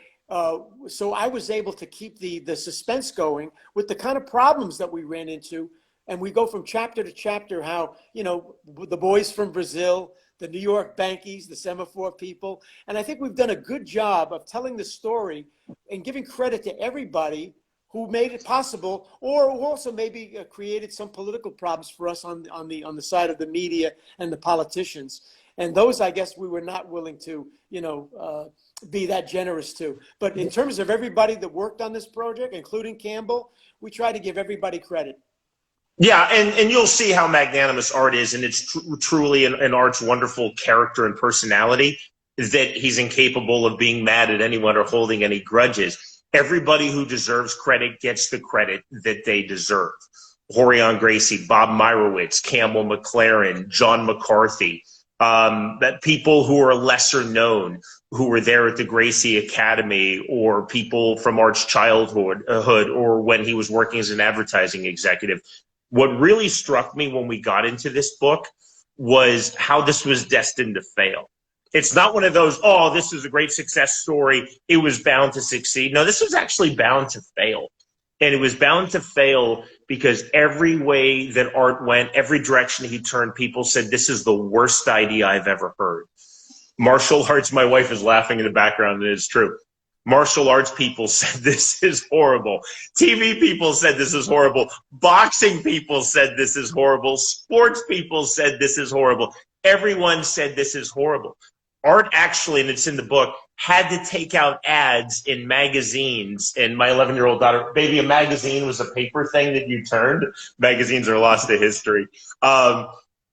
Speaker 4: So I was able to keep the suspense going with the kind of problems that we ran into. And we go from chapter to chapter, how, you know, the boys from Brazil, the New York Bankies, the Semaphore people. And I think we've done a good job of telling the story and giving credit to everybody who made it possible, or who also maybe created some political problems for us on the side of the media and the politicians. And those, I guess, we were not willing to, you know, be that generous to. But in terms of everybody that worked on this project, including Campbell, we try to give everybody credit.
Speaker 3: Yeah, and you'll see how magnanimous Art is, and it's truly an Art's wonderful character and personality is that he's incapable of being mad at anyone or holding any grudges. Everybody who deserves credit gets the credit that they deserve. Horion Gracie, Bob Meyerowitz, Campbell McLaren, John McCarthy, that people who are lesser known, who were there at the Gracie Academy, or people from Art's childhood, or when he was working as an advertising executive. What really struck me when we got into this book was how this was destined to fail. It's not one of those, oh, this is a great success story, it was bound to succeed. No, this was actually bound to fail. And it was bound to fail because every way that Art went, every direction he turned, people said, this is the worst idea I've ever heard. Martial arts, my wife is laughing in the background, and it's true. Martial arts people said this is horrible. TV people said this is horrible. Boxing people said this is horrible. Sports people said this is horrible. Everyone said this is horrible. Art actually, and it's in the book, had to take out ads in magazines. And my 11-year-old daughter, baby, a magazine was a paper thing that you turned. Magazines are lost to history.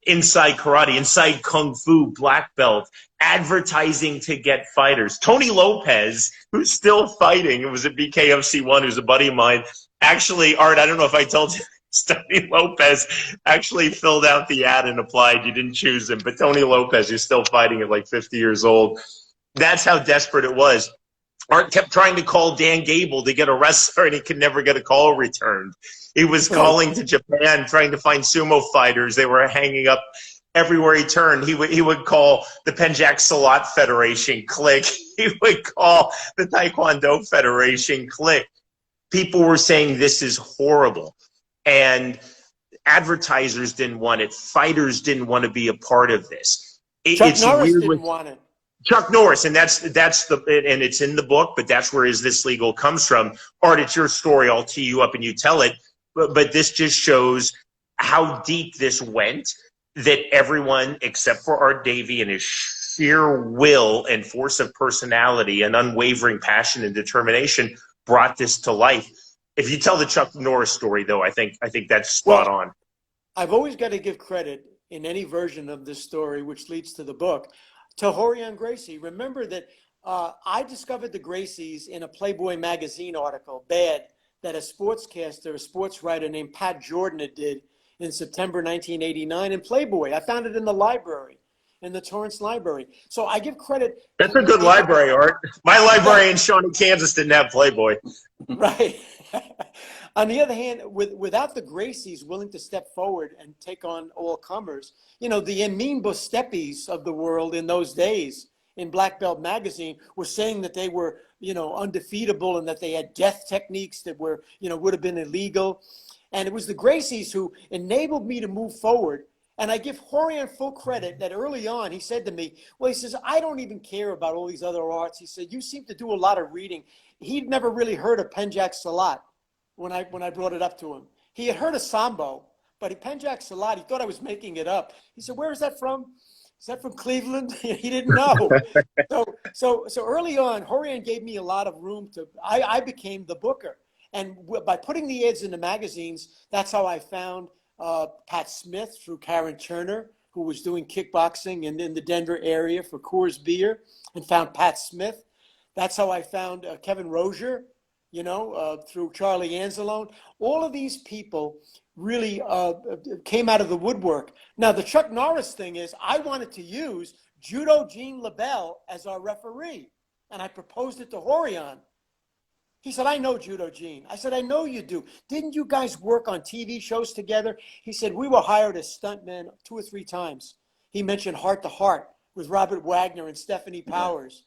Speaker 3: Inside karate, inside kung fu, black belt, advertising to get fighters. Tony Lopez, who's still fighting, it was at BKFC1, who's a buddy of mine. Actually, Art, I don't know if I told you, Tony Lopez actually filled out the ad and applied. You didn't choose him, but Tony Lopez, who's still fighting at like 50 years old. That's how desperate it was. Art kept trying to call Dan Gable to get a wrestler, and he could never get a call returned. He was calling to Japan, trying to find sumo fighters. They were hanging up everywhere he turned. He would call the Penjak Salat Federation, click. He would call the Taekwondo Federation, click. People were saying this is horrible. And advertisers didn't want it. Fighters didn't want to be a part of this.
Speaker 4: Chuck Norris didn't want it.
Speaker 3: Chuck Norris, and that's and it's in the book, but that's where Is This Legal comes from. Art, it's your story. I'll tee you up and you tell it. But this just shows how deep this went, that everyone except for Art Davie and his sheer will and force of personality and unwavering passion and determination brought this to life. If you tell the Chuck Norris story, though, I think that's spot on.
Speaker 4: I've always got to give credit in any version of this story, which leads to the book, to Horion Gracie. Remember that I discovered the Gracies in a Playboy magazine article, Bad, that a sportscaster, a sports writer named Pat Jordan did in September 1989 in Playboy. I found it in the library, in the Torrance Library. So I give credit.
Speaker 3: That's a good library, Art. My library in Shawnee, Kansas didn't have Playboy.
Speaker 4: Right. On the other hand, without the Gracies willing to step forward and take on all comers, you know, the Emin Bostepis of the world in those days in Black Belt magazine were saying that they were, you know, undefeatable and that they had death techniques that were, you know, would have been illegal. And it was the Gracies who enabled me to move forward. And I give Horion full credit that early on he said to me, well, he says, I don't even care about all these other arts. He said, you seem to do a lot of reading. He'd never really heard of Penjak Salat when I brought it up to him. He had heard of Sambo, but Penjak Salat, he thought I was making it up. He said, where is that from? Is that from Cleveland? He didn't know. So early on, Horion gave me a lot of room to, I became the booker. And by putting the ads in the magazines, that's how I found Pat Smith through Karen Turner, who was doing kickboxing in the Denver area for Coors Beer, and found Pat Smith. That's how I found Kevin Rozier, you know, through Charlie Anzalone. All of these people really came out of the woodwork. Now, the Chuck Norris thing is, I wanted to use Judo Gene LaBelle as our referee, and I proposed it to Horion. He said, I know Judo Gene. I said, I know you do. Didn't you guys work on TV shows together? He said, we were hired as stuntmen 2 or 3 times. He mentioned Heart to Heart with Robert Wagner and Stephanie Powers.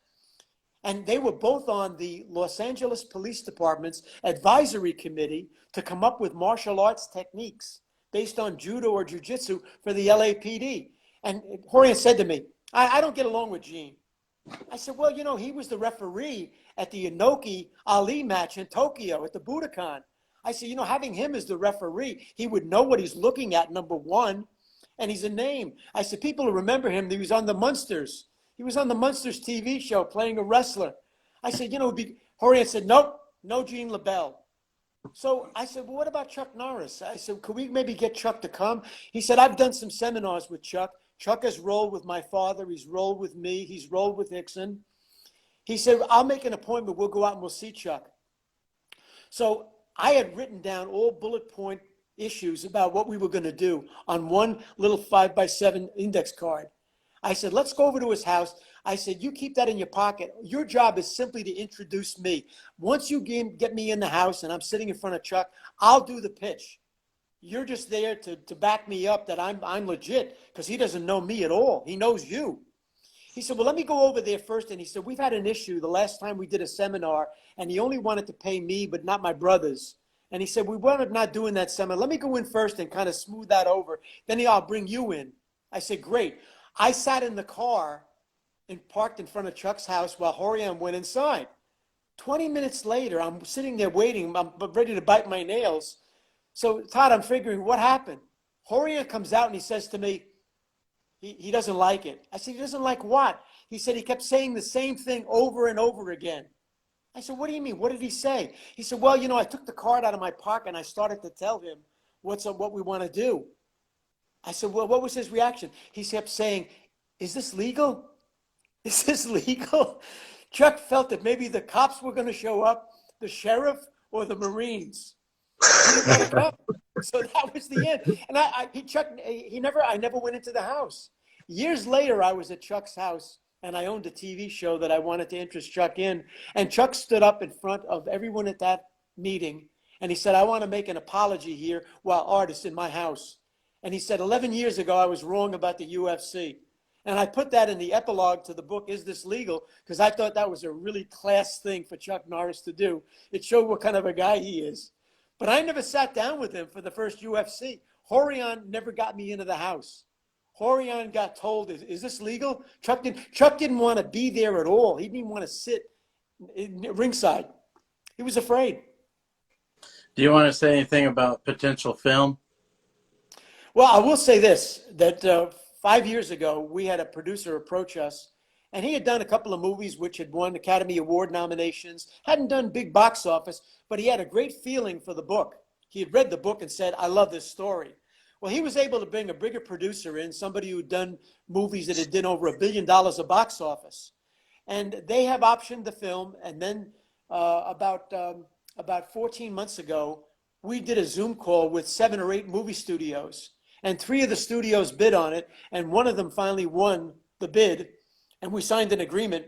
Speaker 4: And they were both on the Los Angeles Police Department's advisory committee to come up with martial arts techniques based on judo or jiu-jitsu for the LAPD. And Horion said to me, I don't get along with Gene. I said, well, you know, he was the referee at the Inoki Ali match in Tokyo at the Budokan. I said, you know, having him as the referee, he would know what he's looking at, number one, and he's a name. I said, people will remember him. He was on the Munsters. He was on the Munsters TV show playing a wrestler. I said, you know, Horion said, nope, no Gene LaBelle. So I said, well, what about Chuck Norris? I said, could we maybe get Chuck to come? He said, I've done some seminars with Chuck. Chuck has rolled with my father. He's rolled with me. He's rolled with Nixon. He said, I'll make an appointment. We'll go out and we'll see Chuck. So I had written down all bullet point issues about what we were going to do on one little 5x7 index card. I said, let's go over to his house. I said, you keep that in your pocket. Your job is simply to introduce me. Once you get me in the house and I'm sitting in front of Chuck, I'll do the pitch. You're just there to back me up that I'm legit, because he doesn't know me at all. He knows you. He said, well, let me go over there first. And he said, we've had an issue the last time we did a seminar, and he only wanted to pay me, but not my brothers. And he said, we wound up not doing that seminar. Let me go in first and kind of smooth that over. Then I'll bring you in. I said, great. I sat in the car and parked in front of Chuck's house while Horian went inside. 20 minutes later, I'm sitting there waiting. I'm ready to bite my nails. So, Todd, I'm figuring, what happened? Horian comes out and he says to me, he doesn't like it. I said, he doesn't like what? He said he kept saying the same thing over and over again. I said, what do you mean? What did he say? He said, well, I took the card out of my pocket and I started to tell him what we want to do. I said, well, what was his reaction? He kept saying, is this legal? Is this legal? Chuck felt that maybe the cops were going to show up, the sheriff or the Marines. He didn't want to come. So that was the end. And I never went into the house. Years later, I was at Chuck's house and I owned a TV show that I wanted to interest Chuck in. And Chuck stood up in front of everyone at that meeting and he said, I want to make an apology here while artists in my house. And he said, 11 years ago, I was wrong about the UFC. And I put that in the epilogue to the book, Is This Legal? Because I thought that was a really class thing for Chuck Norris to do. It showed what kind of a guy he is. But I never sat down with him for the first UFC. Horian never got me into the house. Horian got told, is this legal? Chuck didn't want to be there at all. He didn't even want to sit ringside. He was afraid.
Speaker 1: Do you want to say anything about potential film?
Speaker 4: Well, I will say this, that 5 years ago, we had a producer approach us, and he had done a couple of movies which had won Academy Award nominations, hadn't done big box office, but he had a great feeling for the book. He had read the book and said, I love this story. Well, he was able to bring a bigger producer in, somebody who'd done movies that had done over $1 billion of box office. And they have optioned the film, and then about 14 months ago, we did a Zoom call with 7 or 8 movie studios. And 3 of the studios bid on it, and one of them finally won the bid, and we signed an agreement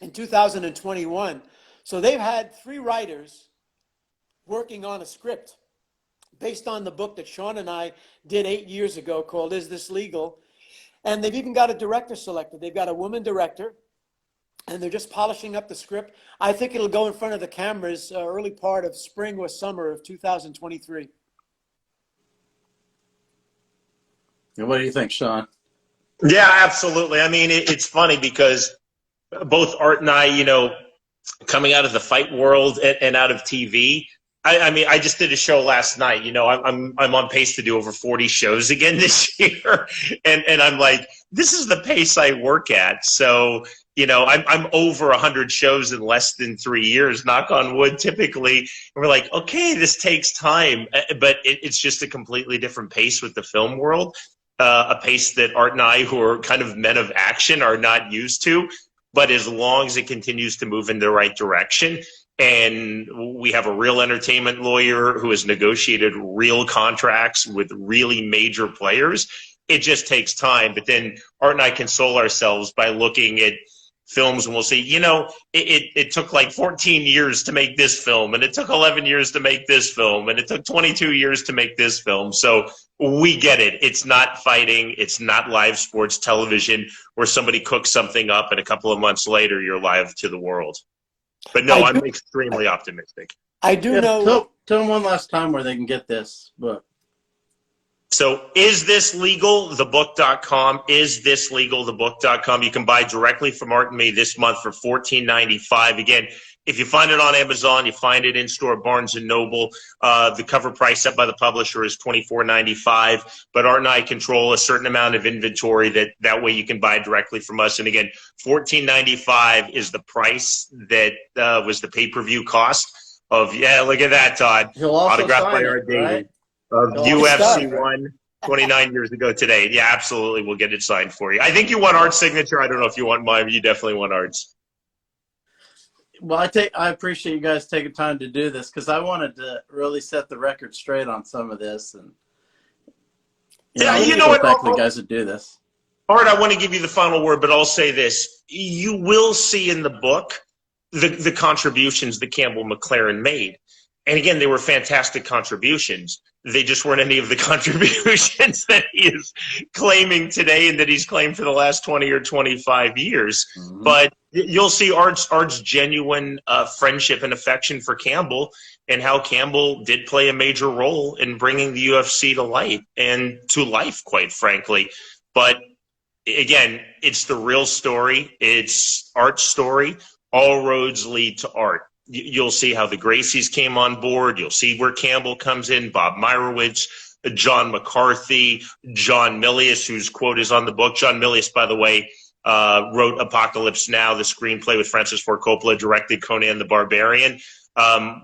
Speaker 4: in 2021. So they've had 3 writers working on a script based on the book that Sean and I did 8 years ago called Is This Legal? And they've even got a director selected. They've got a woman director, and they're just polishing up the script. I think it'll go in front of the cameras early part of spring or summer of 2023.
Speaker 1: And what do you think, Sean?
Speaker 3: Yeah, absolutely. I mean, it's funny because both Art and I, coming out of the fight world and out of TV, I mean, I just did a show last night. I'm on pace to do over 40 shows again this year, and I'm like, this is the pace I work at. So, I'm over 100 shows in less than 3 years. Knock on wood. Typically, and we're like, okay, this takes time, but it's just a completely different pace with the film world. A pace that Art and I, who are kind of men of action, are not used to. But as long as it continues to move in the right direction, and we have a real entertainment lawyer who has negotiated real contracts with really major players, it just takes time. But then Art and I console ourselves by looking at films and we'll say, it took like 14 years to make this film, and it took 11 years to make this film, and it took 22 years to make this film. So we get it. It's not fighting. It's not live sports television where somebody cooks something up and a couple of months later you're live to the world. But no, I'm extremely optimistic.
Speaker 4: I do know.
Speaker 1: Tell them one last time where they can get this book.
Speaker 3: So Is This Legal? Thebook.com. Is This Legal? Thebook.com. You can buy directly from Art and me this month for $14.95. Again, if you find it on Amazon, you find it in store at Barnes & Noble. The cover price set by the publisher is $24.95. But Art and I control a certain amount of inventory that way you can buy directly from us. And again, $14.95 is the price that was the pay-per-view cost. look at that, Todd.
Speaker 1: He'll also
Speaker 3: Autographed
Speaker 1: sign
Speaker 3: by
Speaker 1: it,
Speaker 3: our Davie.
Speaker 1: right?
Speaker 3: Of
Speaker 1: He'll also
Speaker 3: UFC
Speaker 1: sign it, right?
Speaker 3: 1 29 years ago today. Yeah, absolutely. We'll get it signed for you. I think you want Art's signature. I don't know if you want mine, but you definitely want Art's.
Speaker 1: Well, I appreciate you guys taking time to do this because I wanted to really set the record straight on some of this, and
Speaker 3: You know what?
Speaker 1: back to the guys that do this.
Speaker 3: Art, I want to give you the final word, but I'll say this: you will see in the book the contributions that Campbell McLaren made, and again, they were fantastic contributions. They just weren't any of the contributions that he is claiming today and that he's claimed for the last 20 or 25 years.
Speaker 1: Mm-hmm.
Speaker 3: But you'll see Art's genuine friendship and affection for Campbell and how Campbell did play a major role in bringing the UFC to light and to life, quite frankly. But again, it's the real story. It's Art's story. All roads lead to Art. You'll see how the Gracies came on board. You'll see where Campbell comes in, Bob Meyerowitz, John McCarthy, John Milius, whose quote is on the book. John Milius, by the way, wrote Apocalypse Now, the screenplay with Francis Ford Coppola, directed Conan the Barbarian.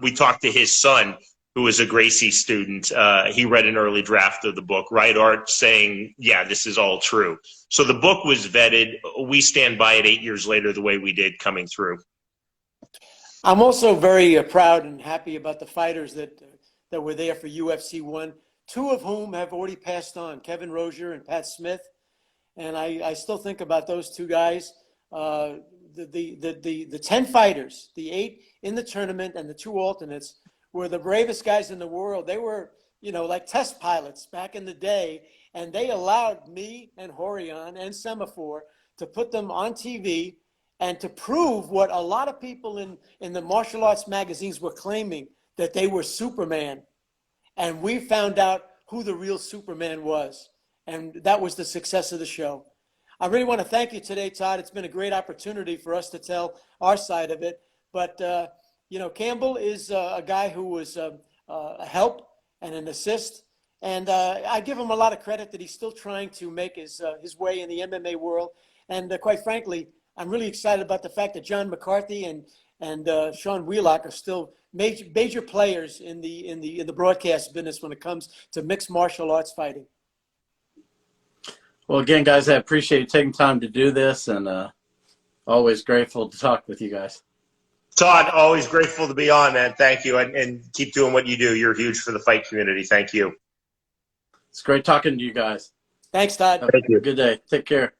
Speaker 3: We talked to his son, who was a Gracie student. He read an early draft of the book, right, Art, saying, yeah, this is all true. So the book was vetted. We stand by it 8 years later the way we did coming through.
Speaker 4: I'm also very proud and happy about the fighters that were there for UFC 1, two of whom have already passed on, Kevin Rozier and Pat Smith. And I still think about those two guys. The 10 fighters, the 8 in the tournament and the 2 alternates were the bravest guys in the world. They were, like test pilots back in the day, and they allowed me and Horion and Semaphore to put them on TV and to prove what a lot of people in the martial arts magazines were claiming, that they were Superman. And we found out who the real Superman was. And that was the success of the show. I really want to thank you today, Todd. It's been a great opportunity for us to tell our side of it. But, Campbell is a guy who was a help and an assist. And I give him a lot of credit that he's still trying to make his way in the MMA world. And quite frankly, I'm really excited about the fact that John McCarthy and Sean Wheelock are still major players in the broadcast business when it comes to mixed martial arts fighting.
Speaker 1: Well, again, guys, I appreciate you taking time to do this, and always grateful to talk with you guys.
Speaker 3: Todd, always grateful to be on, man. Thank you, and keep doing what you do. You're huge for the fight community. Thank you.
Speaker 1: It's great talking to you guys.
Speaker 4: Thanks, Todd.
Speaker 1: Have a good day. Take care.